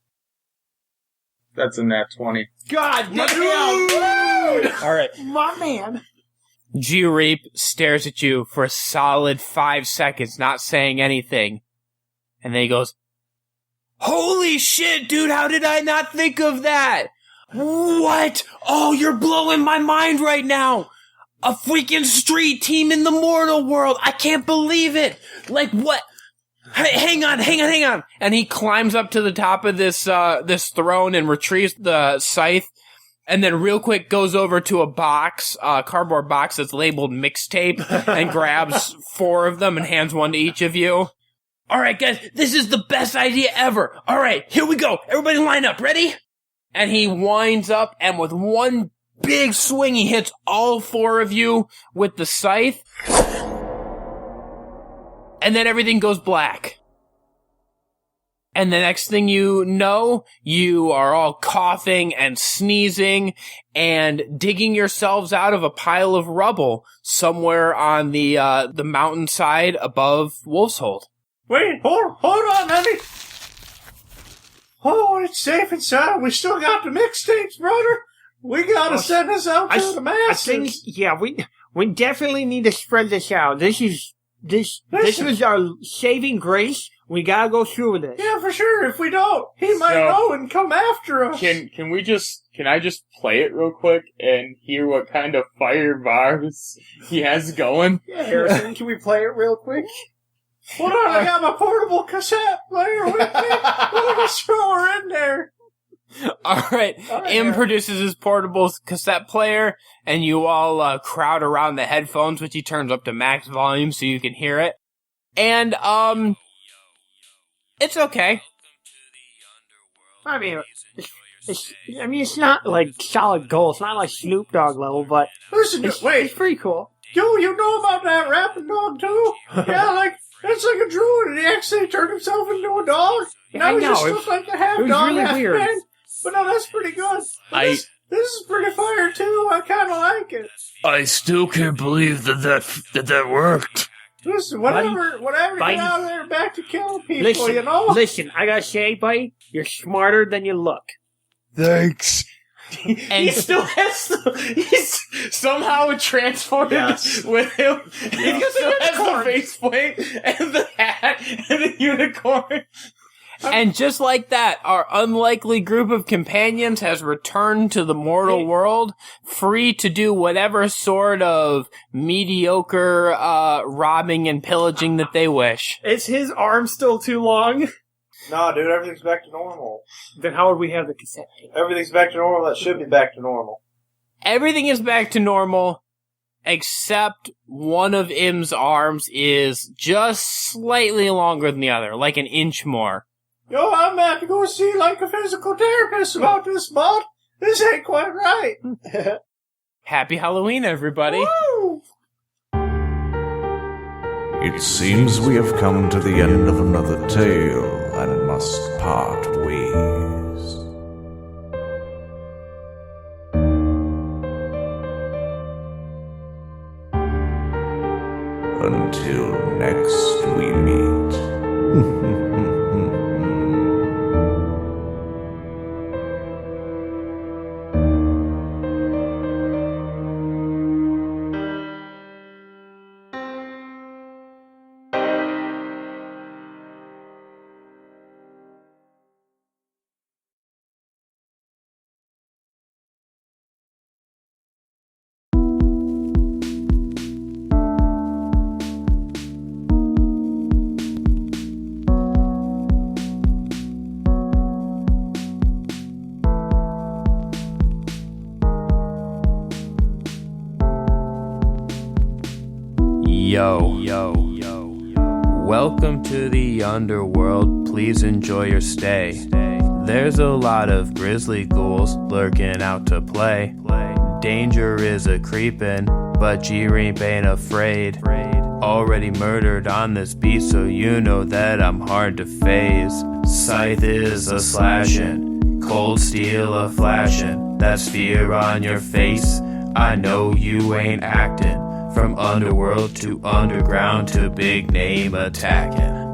that's a nat 20. God damn! All right. My man. G-Reap stares at you for a solid 5 seconds, not saying anything. And then he goes, "Holy shit, dude, how did I not think of that? What? Oh, you're blowing my mind right now. A freaking street team in the mortal world. I can't believe it. Like, what? Hey, hang on. And he climbs up to the top of this throne and retrieves the scythe. And then real quick goes over to a box, cardboard box that's labeled mixtape, and grabs 4 of them and hands one to each of you. All right, guys, this is the best idea ever. All right, here we go. Everybody line up. Ready? And he winds up, and with one big swing, he hits all 4 of you with the scythe. And then everything goes black. And the next thing you know, you are all coughing and sneezing and digging yourselves out of a pile of rubble somewhere on the mountainside above Wolf's Hold. Wait, hold on, honey. Oh, it's safe and sound. We still got the mixtapes, brother. We gotta send this out to the masses. I think, yeah, we definitely need to spread this out. This was our saving grace. We gotta go through with this. Yeah, for sure. If we don't, he might know and come after us. Can I just play it real quick and hear what kind of fire bars he has going? Yeah, Harrison, can we play it real quick? Hold on, I got my portable cassette player with me. We'll just throw her in there. All right. Im produces his portable cassette player, and you all crowd around the headphones, which he turns up to max volume so you can hear it. And, it's okay. I mean, it's not like solid gold. It's not like Snoop Dogg level, but Listen, it's pretty cool. Yo, you know about that rapping dog too? Yeah, like it's like a druid, and he actually turned himself into a dog. Yeah, Now I he know. just looks like a half It was dog, really half weird. man. But no, that's pretty good. This is pretty fire too. I kind of like it. I still can't believe that worked. Listen, whatever, buddy. get out of there back to killing people, Listen, you know? listen, I gotta say, buddy, you're smarter than you look. Thanks. And he still has he's somehow transported with him. He still has the faceplate and the hat and the unicorn. And just like that, our unlikely group of companions has returned to the mortal world, free to do whatever sort of mediocre robbing and pillaging that they wish. Is his arm still too long? No, dude, everything's back to normal. Then how would we have the cassette tape? Everything's back to normal. That should be back to normal. Everything is back to normal, except one of Im's arms is just slightly longer than the other, like an inch more. Yo, I'm about to go see, like, a physical therapist about this, bud. This ain't quite right. Happy Halloween, everybody. Woo! It seems we have come to the end of another tale and must part ways. Until next we meet. Yo. Welcome to the underworld, please enjoy your stay. There's a lot of grisly ghouls lurking out to play. Danger is a creepin', but G-Reap ain't afraid. Already murdered on this beat, so you know that I'm hard to phase. Scythe is a slashin', cold steel a flashin'. That's fear on your face, I know you ain't actin'. From underworld to underground to big name attacking.